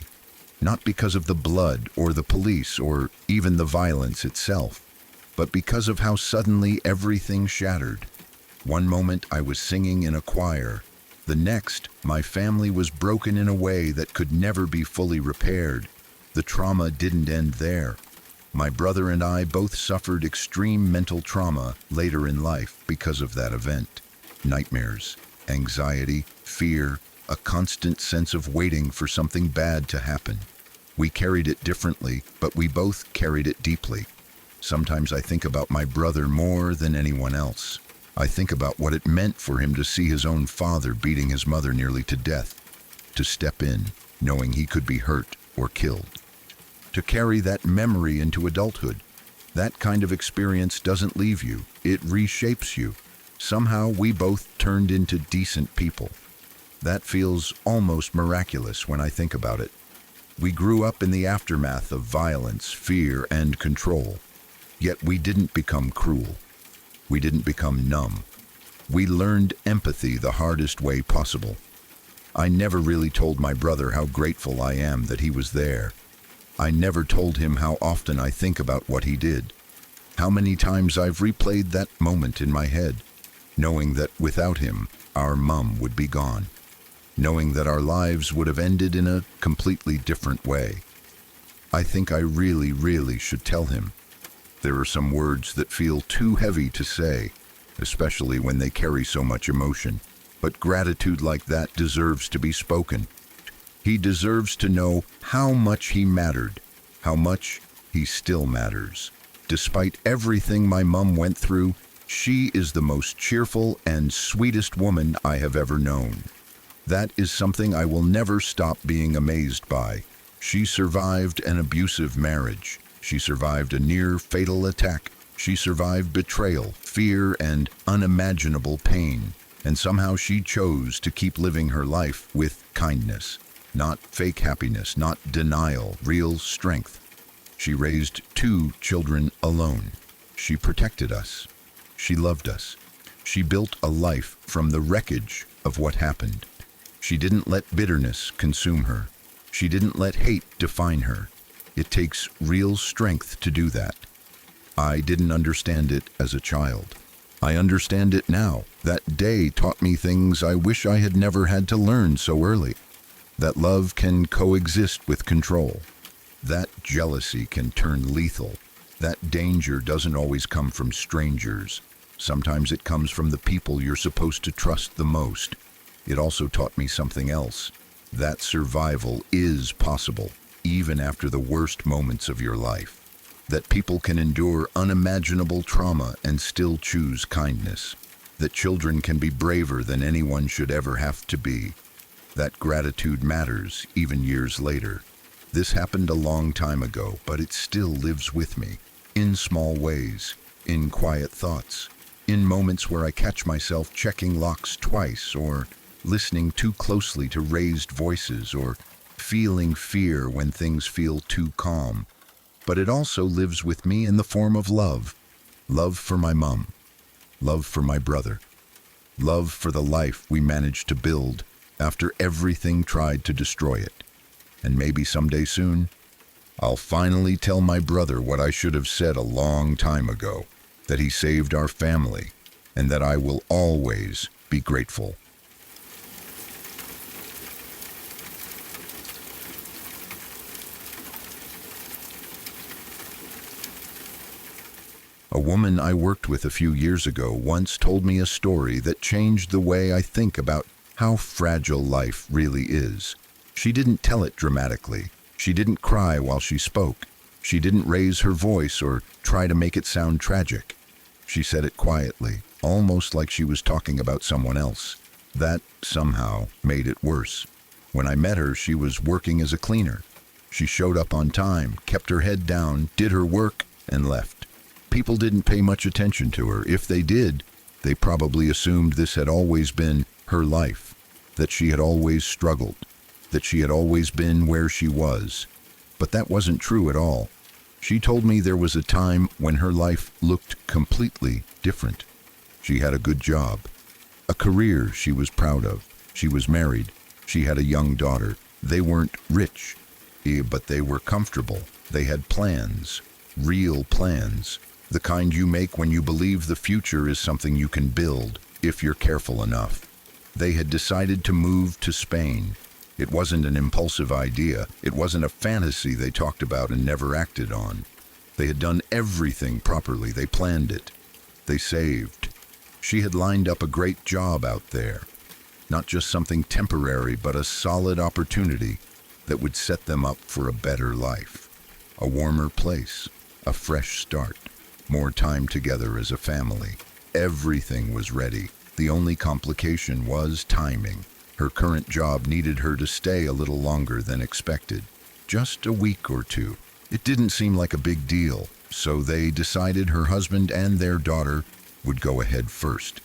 S1: Not because of the blood or the police or even the violence itself, but because of how suddenly everything shattered. One moment I was singing in a choir. The next, my family was broken in a way that could never be fully repaired. The trauma didn't end there. My brother and I both suffered extreme mental trauma later in life because of that event. Nightmares, anxiety, fear, a constant sense of waiting for something bad to happen. We carried it differently, but we both carried it deeply. Sometimes I think about my brother more than anyone else. I think about what it meant for him to see his own father beating his mother nearly to death, to step in, knowing he could be hurt or killed. To carry that memory into adulthood. That kind of experience doesn't leave you, it reshapes you. Somehow we both turned into decent people. That feels almost miraculous when I think about it. We grew up in the aftermath of violence, fear, and control. Yet we didn't become cruel. We didn't become numb. We learned empathy the hardest way possible. I never really told my brother how grateful I am that he was there. I never told him how often I think about what he did. How many times I've replayed that moment in my head, knowing that without him, our mum would be gone. Knowing that our lives would have ended in a completely different way. I think I really should tell him. There are some words that feel too heavy to say, especially when they carry so much emotion. But gratitude like that deserves to be spoken. He deserves to know how much he mattered, how much he still matters. Despite everything my mum went through, she is the most cheerful and sweetest woman I have ever known. That is something I will never stop being amazed by. She survived an abusive marriage. She survived a near-fatal attack. She survived betrayal, fear, and unimaginable pain. And somehow she chose to keep living her life with kindness. Not fake happiness, not denial, real strength. She raised 2 children alone. She protected us. She loved us. She built a life from the wreckage of what happened. She didn't let bitterness consume her. She didn't let hate define her. It takes real strength to do that. I didn't understand it as a child. I understand it now. That day taught me things I wish I had never had to learn so early. That love can coexist with control. That jealousy can turn lethal. That danger doesn't always come from strangers. Sometimes it comes from the people you're supposed to trust the most. It also taught me something else. That survival is possible, even after the worst moments of your life. That people can endure unimaginable trauma and still choose kindness. That children can be braver than anyone should ever have to be. That gratitude matters, even years later. This happened a long time ago, but it still lives with me. In small ways, in quiet thoughts, in moments where I catch myself checking locks twice, or listening too closely to raised voices, or feeling fear when things feel too calm. But it also lives with me in the form of love. Love for my mum. Love for my brother. Love for the life we managed to build after everything tried to destroy it. And maybe someday soon, I'll finally tell my brother what I should have said a long time ago, that he saved our family, and that I will always be grateful. A woman I worked with a few years ago once told me a story that changed the way I think about how fragile life really is. She didn't tell it dramatically. She didn't cry while she spoke. She didn't raise her voice or try to make it sound tragic. She said it quietly, almost like she was talking about someone else. That somehow made it worse. When I met her, she was working as a cleaner. She showed up on time, kept her head down, did her work, and left. People didn't pay much attention to her. If they did, they probably assumed this had always been her life, that she had always struggled, that she had always been where she was. But that wasn't true at all. She told me there was a time when her life looked completely different. She had a good job, a career she was proud of. She was married. She had a young daughter. They weren't rich, but they were comfortable. They had plans, real plans. The kind you make when you believe the future is something you can build, if you're careful enough. They had decided to move to Spain. It wasn't an impulsive idea. It wasn't a fantasy they talked about and never acted on. They had done everything properly. They planned it. They saved. She had lined up a great job out there. Not just something temporary, but a solid opportunity that would set them up for a better life. A warmer place, a fresh start. More time together as a family. Everything was ready. The only complication was timing. Her current job needed her to stay a little longer than expected. Just a week or two. It didn't seem like a big deal, so they decided her husband and their daughter would go ahead first.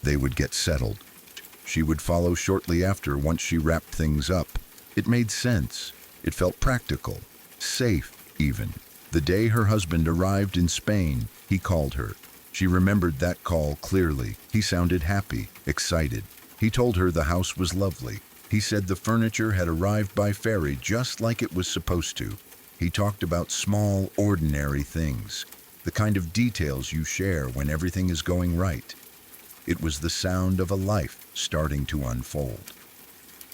S1: They would get settled. She would follow shortly after once she wrapped things up. It made sense. It felt practical. Safe, even. The day her husband arrived in Spain, he called her. She remembered that call clearly. He sounded happy, excited. He told her the house was lovely. He said the furniture had arrived by ferry just like it was supposed to. He talked about small, ordinary things, the kind of details you share when everything is going right. It was the sound of a life starting to unfold.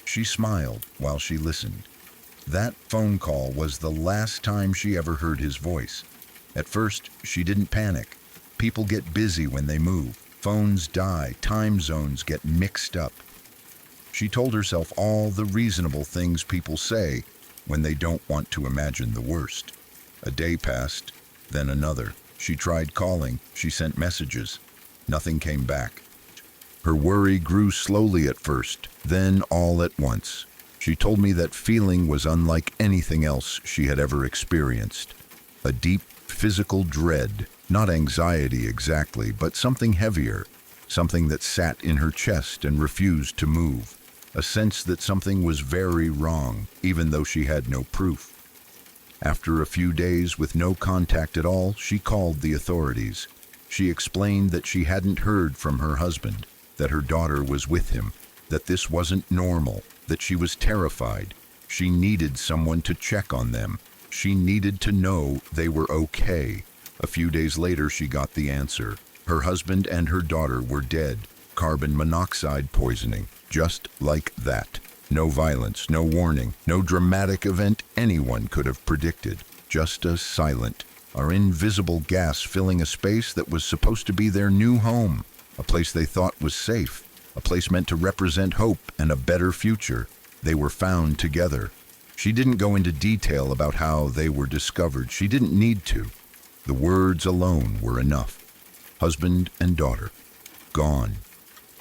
S1: She smiled while she listened. That phone call was the last time she ever heard his voice. At first, she didn't panic. People get busy when they move. Phones die, time zones get mixed up. She told herself all the reasonable things people say when they don't want to imagine the worst. A day passed, then another. She tried calling, she sent messages. Nothing came back. Her worry grew slowly at first, then all at once. She told me that feeling was unlike anything else she had ever experienced. A deep physical dread, not anxiety exactly, but something heavier, something that sat in her chest and refused to move. A sense that something was very wrong, even though she had no proof. After a few days with no contact at all, she called the authorities. She explained that she hadn't heard from her husband, that her daughter was with him, that this wasn't normal, that she was terrified. She needed someone to check on them. She needed to know they were okay. A few days later, she got the answer. Her husband and her daughter were dead. Carbon monoxide poisoning. Just like that. No violence, no warning, no dramatic event anyone could have predicted. Just a silent, or invisible gas filling a space that was supposed to be their new home. A place they thought was safe. A place meant to represent hope and a better future. They were found together. She didn't go into detail about how they were discovered. She didn't need to. The words alone were enough. Husband and daughter. Gone.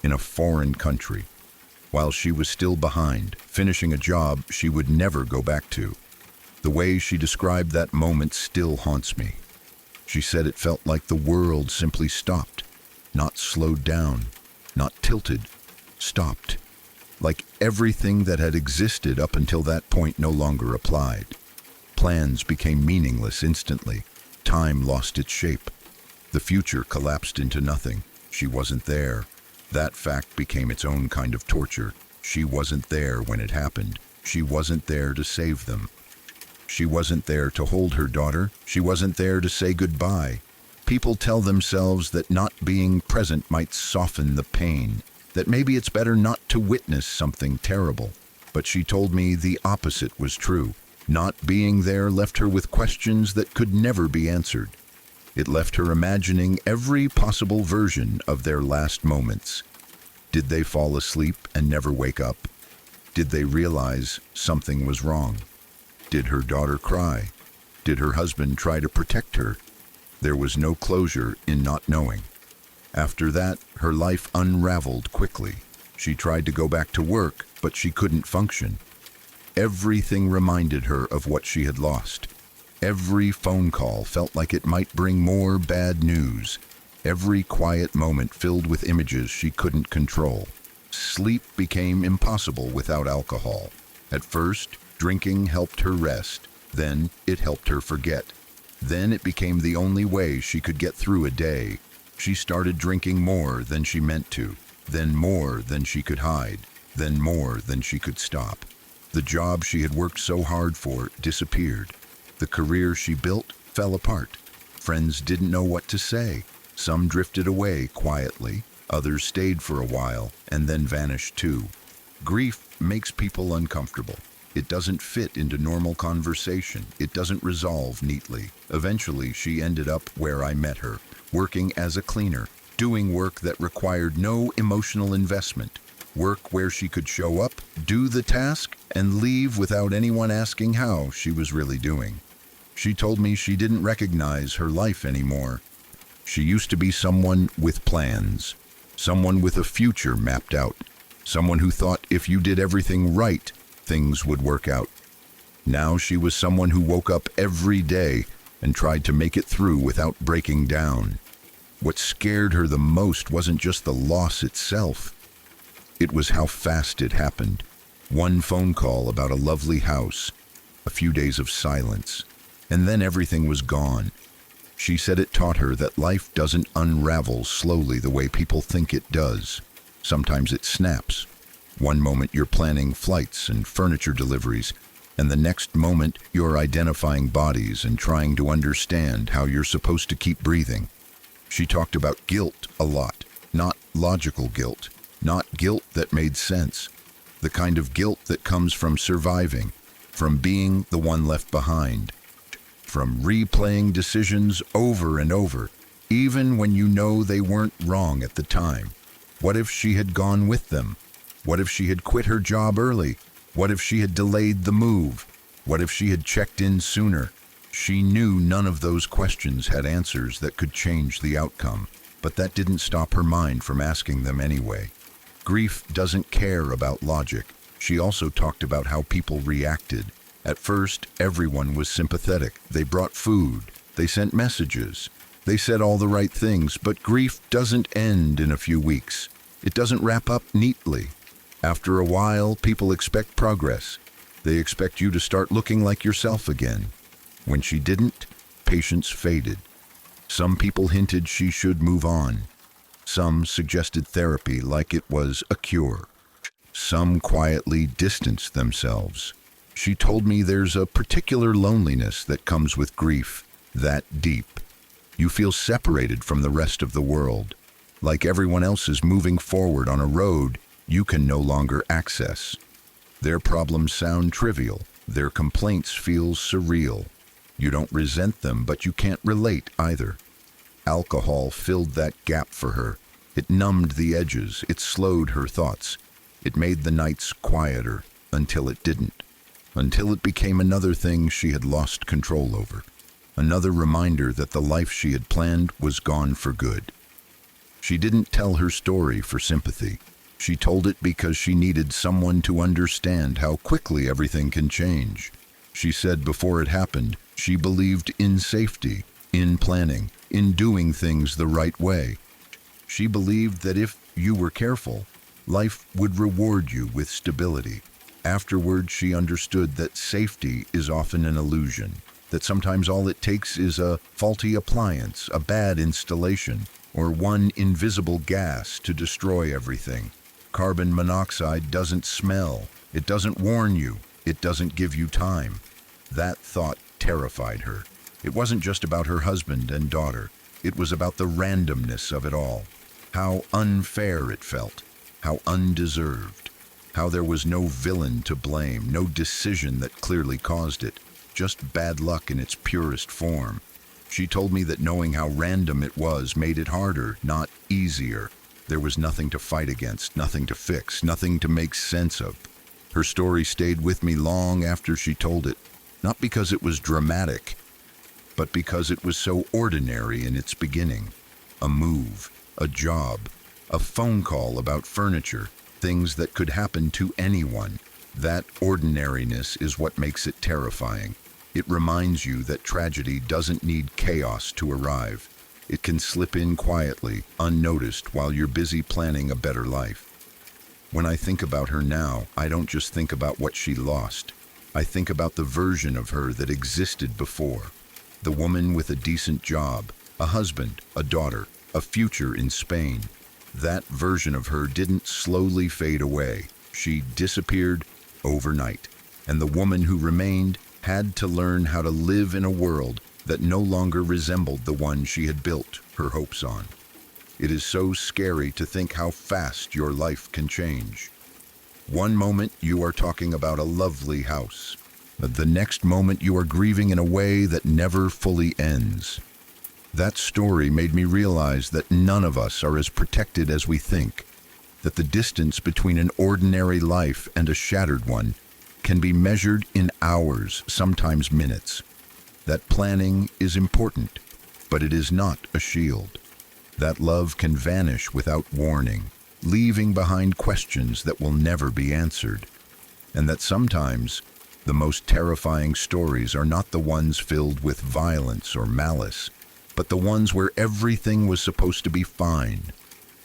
S1: In a foreign country. While she was still behind, finishing a job she would never go back to. The way she described that moment still haunts me. She said it felt like the world simply stopped. Not slowed down. Not tilted. Stopped. Like everything that had existed up until that point no longer applied. Plans became meaningless instantly. Time lost its shape. The future collapsed into nothing. She wasn't there. That fact became its own kind of torture. She wasn't there when it happened. She wasn't there to save them. She wasn't there to hold her daughter. She wasn't there to say goodbye. People tell themselves that not being present might soften the pain, that maybe it's better not to witness something terrible. But she told me the opposite was true. Not being there left her with questions that could never be answered. It left her imagining every possible version of their last moments. Did they fall asleep and never wake up? Did they realize something was wrong? Did her daughter cry? Did her husband try to protect her? There was no closure in not knowing. After that, her life unraveled quickly. She tried to go back to work, but she couldn't function. Everything reminded her of what she had lost. Every phone call felt like it might bring more bad news. Every quiet moment filled with images she couldn't control. Sleep became impossible without alcohol. At first, drinking helped her rest. Then, it helped her forget. Then it became the only way she could get through a day. She started drinking more than she meant to. Then more than she could hide. Then more than she could stop. The job she had worked so hard for disappeared. The career she built fell apart. Friends didn't know what to say. Some drifted away quietly. Others stayed for a while and then vanished too. Grief makes people uncomfortable. It doesn't fit into normal conversation. It doesn't resolve neatly. Eventually, she ended up where I met her, working as a cleaner, doing work that required no emotional investment. Work where she could show up, do the task, and leave without anyone asking how she was really doing. She told me she didn't recognize her life anymore. She used to be someone with plans, someone with a future mapped out, someone who thought if you did everything right, things would work out. Now she was someone who woke up every day and tried to make it through without breaking down. What scared her the most wasn't just the loss itself. It was how fast it happened. One phone call about a lovely house, a few days of silence, and then everything was gone. She said it taught her that life doesn't unravel slowly the way people think it does. Sometimes it snaps. One moment you're planning flights and furniture deliveries, and the next moment you're identifying bodies and trying to understand how you're supposed to keep breathing. She talked about guilt a lot, not logical guilt, not guilt that made sense. The kind of guilt that comes from surviving, from being the one left behind, from replaying decisions over and over, even when you know they weren't wrong at the time. What if she had gone with them? What if she had quit her job early? What if she had delayed the move? What if she had checked in sooner? She knew none of those questions had answers that could change the outcome, but that didn't stop her mind from asking them anyway. Grief doesn't care about logic. She also talked about how people reacted. At first, everyone was sympathetic. They brought food. They sent messages. They said all the right things, but grief doesn't end in a few weeks. It doesn't wrap up neatly. After a while, people expect progress. They expect you to start looking like yourself again. When she didn't, patience faded. Some people hinted she should move on. Some suggested therapy like it was a cure. Some quietly distanced themselves. She told me there's a particular loneliness that comes with grief, that deep. You feel separated from the rest of the world. Like everyone else is moving forward on a road you can no longer access. Their problems sound trivial. Their complaints feel surreal. You don't resent them, but you can't relate either. Alcohol filled that gap for her. It numbed the edges. It slowed her thoughts. It made the nights quieter until it didn't. Until it became another thing she had lost control over. Another reminder that the life she had planned was gone for good. She didn't tell her story for sympathy. She told it because she needed someone to understand how quickly everything can change. She said before it happened, she believed in safety, in planning, in doing things the right way. She believed that if you were careful, life would reward you with stability. Afterward, she understood that safety is often an illusion, that sometimes all it takes is a faulty appliance, a bad installation, or one invisible gas to destroy everything. Carbon monoxide doesn't smell. It doesn't warn you. It doesn't give you time. That thought terrified her. It wasn't just about her husband and daughter. It was about the randomness of it all. How unfair it felt. How undeserved. How there was no villain to blame, no decision that clearly caused it. Just bad luck in its purest form. She told me that knowing how random it was made it harder, not easier. There was nothing to fight against, nothing to fix, nothing to make sense of. Her story stayed with me long after she told it, not because it was dramatic, but because it was so ordinary in its beginning. A move, a job, a phone call about furniture, things that could happen to anyone. That ordinariness is what makes it terrifying. It reminds you that tragedy doesn't need chaos to arrive. It can slip in quietly, unnoticed, while you're busy planning a better life. When I think about her now, I don't just think about what she lost. I think about the version of her that existed before. The woman with a decent job, a husband, a daughter, a future in Spain. That version of her didn't slowly fade away. She disappeared overnight. And the woman who remained had to learn how to live in a world that no longer resembled the one she had built her hopes on. It is so scary to think how fast your life can change. One moment you are talking about a lovely house. The next moment you are grieving in a way that never fully ends. That story made me realize that none of us are as protected as we think, that the distance between an ordinary life and a shattered one can be measured in hours, sometimes minutes. That planning is important, but it is not a shield. That love can vanish without warning, leaving behind questions that will never be answered. And that sometimes the most terrifying stories are not the ones filled with violence or malice. but the ones where everything was supposed to be fine,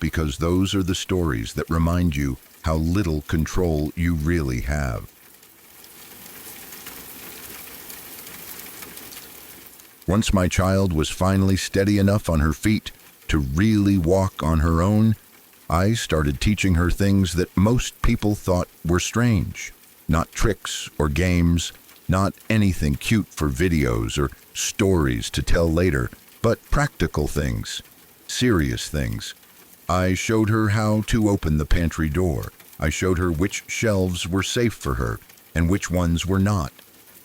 S1: because those are the stories that remind you how little control you really have. Once my child was finally steady enough on her feet to really walk on her own, I started teaching her things that most people thought were strange. Not tricks or games, not anything cute for videos or stories to tell later, but practical things, serious things. I showed her how to open the pantry door. I showed her which shelves were safe for her and which ones were not.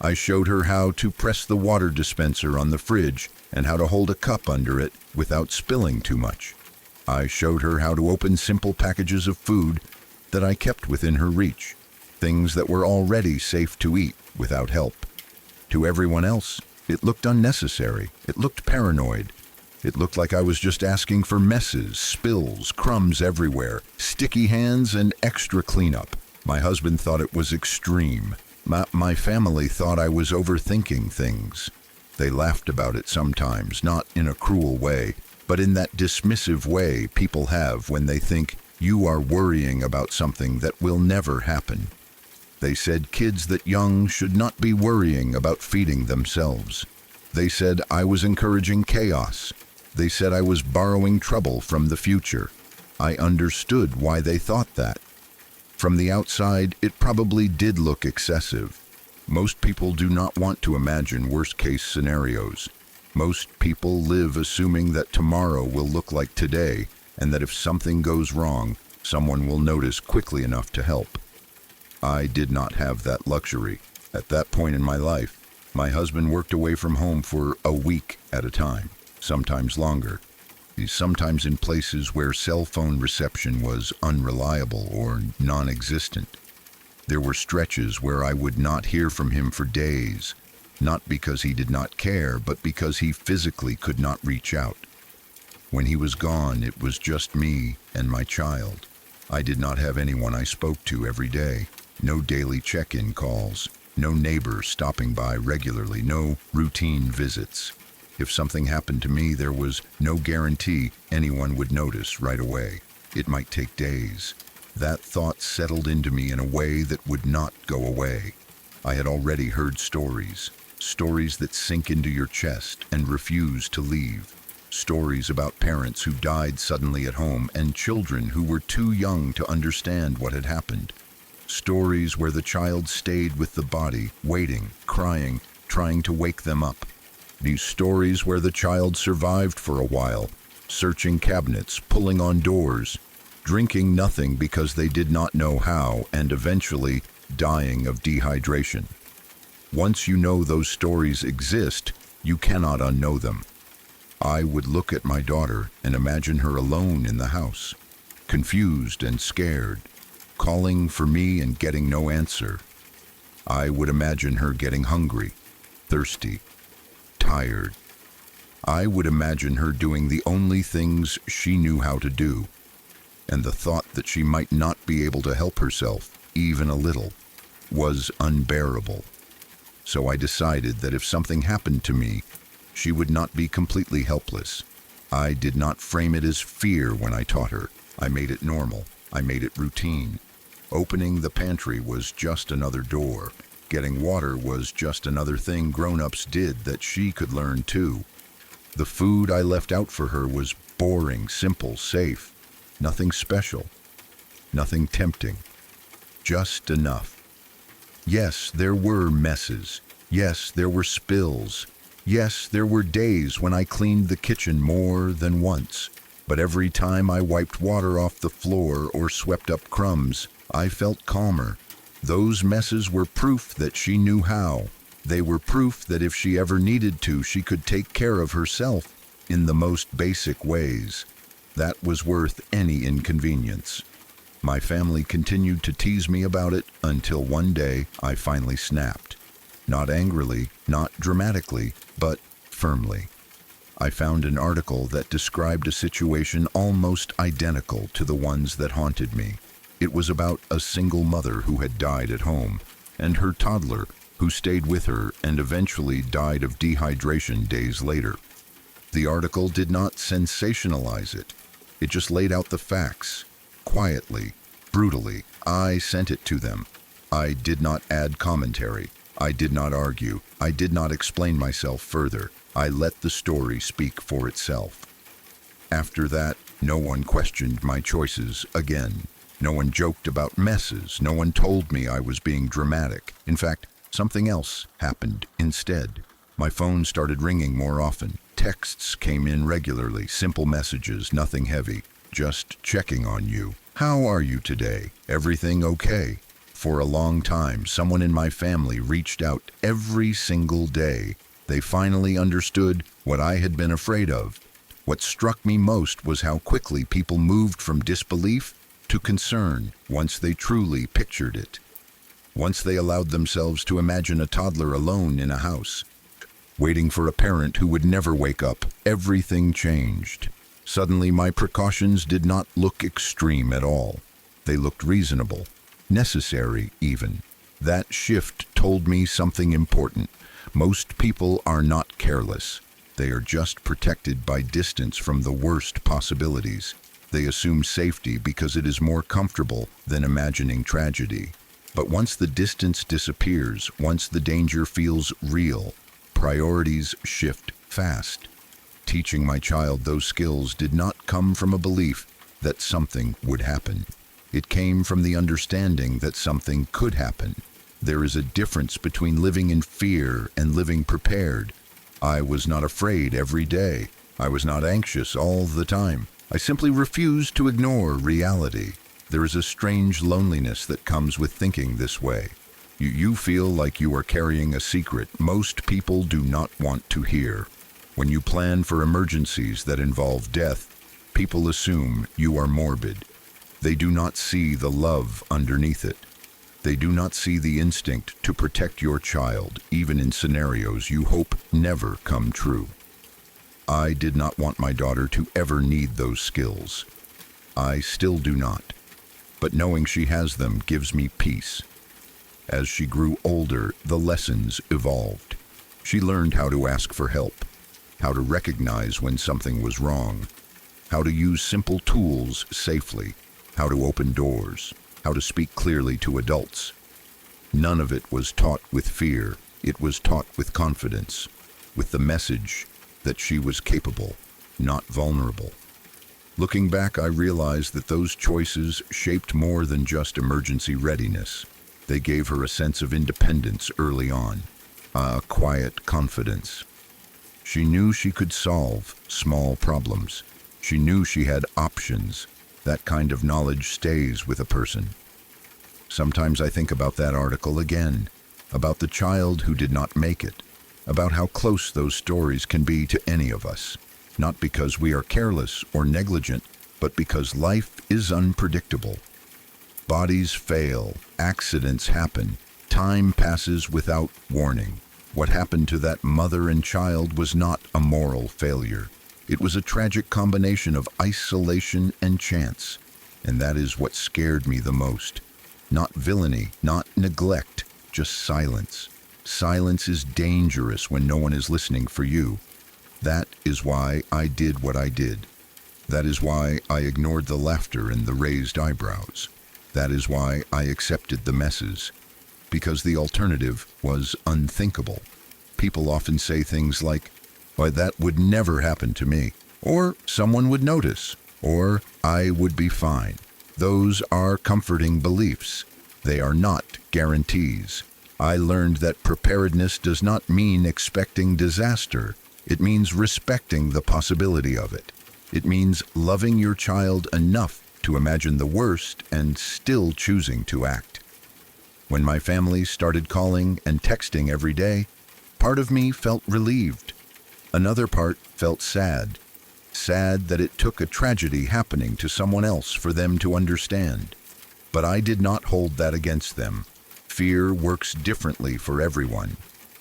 S1: I showed her how to press the water dispenser on the fridge and how to hold a cup under it without spilling too much. I showed her how to open simple packages of food that I kept within her reach, things that were already safe to eat without help. To everyone else, it looked unnecessary. It looked paranoid. It looked like I was just asking for messes, spills, crumbs everywhere, sticky hands, and extra cleanup. My husband thought it was extreme. My family thought I was overthinking things. They laughed about it sometimes, not in a cruel way, but in that dismissive way people have when they think you are worrying about something that will never happen. They said kids that young should not be worrying about feeding themselves. They said I was encouraging chaos. They said I was borrowing trouble from the future. I understood why they thought that. From the outside, it probably did look excessive. Most people do not want to imagine worst-case scenarios. Most people live assuming that tomorrow will look like today, and that if something goes wrong, someone will notice quickly enough to help. I did not have that luxury. At that point in my life, my husband worked away from home for a week at a time, sometimes longer. Sometimes in places where cell phone reception was unreliable or non-existent. There were stretches where I would not hear from him for days, not because he did not care, but because he physically could not reach out. When he was gone, it was just me and my child. I did not have anyone I spoke to every day, no daily check-in calls, no neighbors stopping by regularly, no routine visits. If something happened to me, there was no guarantee anyone would notice right away. It might take days. That thought settled into me in a way that would not go away. I had already heard stories that sink into your chest and refuse to leave. Stories about parents who died suddenly at home and children who were too young to understand what had happened. Stories where the child stayed with the body, waiting, crying, trying to wake them up. These stories where the child survived for a while, searching cabinets, pulling on doors, drinking nothing because they did not know how, and eventually dying of dehydration. Once you know those stories exist, you cannot unknow them. I would look at my daughter and imagine her alone in the house, confused and scared, calling for me and getting no answer. I would imagine her getting hungry, thirsty, tired. I would imagine her doing the only things she knew how to do, and the thought that she might not be able to help herself, even a little, was unbearable. So I decided that if something happened to me, she would not be completely helpless. I did not frame it as fear when I taught her. I made it normal. I made it routine. Opening the pantry was just another door. Getting water was just another thing grown-ups did that she could learn too. The food I left out for her was boring, simple, safe. Nothing special. Nothing tempting. Just enough. Yes, there were messes. Yes, there were spills. Yes, there were days when I cleaned the kitchen more than once. But every time I wiped water off the floor or swept up crumbs, I felt calmer. Those messes were proof that she knew how. They were proof that if she ever needed to, she could take care of herself in the most basic ways. That was worth any inconvenience. My family continued to tease me about it until one day I finally snapped. Not angrily, not dramatically, but firmly. I found an article that described a situation almost identical to the ones that haunted me. It was about a single mother who had died at home, and her toddler who stayed with her and eventually died of dehydration days later. The article did not sensationalize it. It just laid out the facts. Quietly, brutally, I sent it to them. I did not add commentary. I did not argue. I did not explain myself further. I let the story speak for itself. After that, no one questioned my choices again. No one joked about messes. No one told me I was being dramatic. In fact, something else happened instead. My phone started ringing more often. Texts came in regularly, simple messages, nothing heavy. Just checking on you. How are you today? Everything okay? For a long time, someone in my family reached out every single day. They finally understood what I had been afraid of. What struck me most was how quickly people moved from disbelief to concern once they truly pictured it. Once they allowed themselves to imagine a toddler alone in a house, waiting for a parent who would never wake up, everything changed. Suddenly, my precautions did not look extreme at all. They looked reasonable, necessary even. That shift told me something important. Most people are not careless. They are just protected by distance from the worst possibilities. They assume safety because it is more comfortable than imagining tragedy. But once the distance disappears, once the danger feels real, priorities shift fast. Teaching my child those skills did not come from a belief that something would happen. It came from the understanding that something could happen. There is a difference between living in fear and living prepared. I was not afraid every day. I was not anxious all the time. I simply refused to ignore reality. There is a strange loneliness that comes with thinking this way. You feel like you are carrying a secret most people do not want to hear. When you plan for emergencies that involve death, people assume you are morbid. They do not see the love underneath it. They do not see the instinct to protect your child, even in scenarios you hope never come true. I did not want my daughter to ever need those skills. I still do not. But knowing she has them gives me peace. As she grew older, the lessons evolved. She learned how to ask for help, how to recognize when something was wrong, how to use simple tools safely, how to open doors, how to speak clearly to adults. None of it was taught with fear. It was taught with confidence, with the message that she was capable, not vulnerable. Looking back, I realized that those choices shaped more than just emergency readiness. They gave her a sense of independence early on, a quiet confidence. She knew she could solve small problems. She knew she had options. That kind of knowledge stays with a person. Sometimes I think about that article again, about the child who did not make it, about how close those stories can be to any of us, not because we are careless or negligent, but because life is unpredictable. Bodies fail, accidents happen, time passes without warning. What happened to that mother and child was not a moral failure. It was a tragic combination of isolation and chance, and that is what scared me the most. Not villainy, not neglect, just silence. Silence is dangerous when no one is listening for you. That is why I did what I did. That is why I ignored the laughter and the raised eyebrows. That is why I accepted the messes. Because the alternative was unthinkable. People often say things like, "Why, that would never happen to me," or "someone would notice," or "I would be fine." Those are comforting beliefs. They are not guarantees. I learned that preparedness does not mean expecting disaster. It means respecting the possibility of it. It means loving your child enough to imagine the worst and still choosing to act. When my family started calling and texting every day, part of me felt relieved. Another part felt sad. Sad that it took a tragedy happening to someone else for them to understand. But I did not hold that against them. Fear works differently for everyone.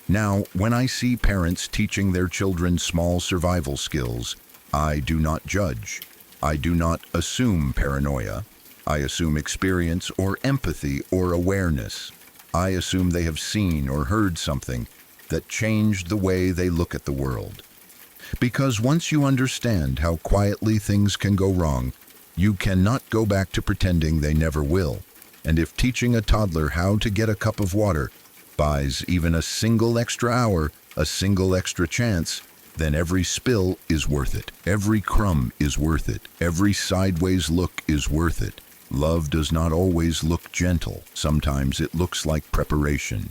S1: Now, when I see parents teaching their children small survival skills, I do not judge. I do not assume paranoia. I assume experience or empathy or awareness. I assume they have seen or heard something that changed the way they look at the world. Because once you understand how quietly things can go wrong, you cannot go back to pretending they never will. And if teaching a toddler how to get a cup of water buys even a single extra hour, a single extra chance, then every spill is worth it. Every crumb is worth it. Every sideways look is worth it. Love does not always look gentle. Sometimes it looks like preparation.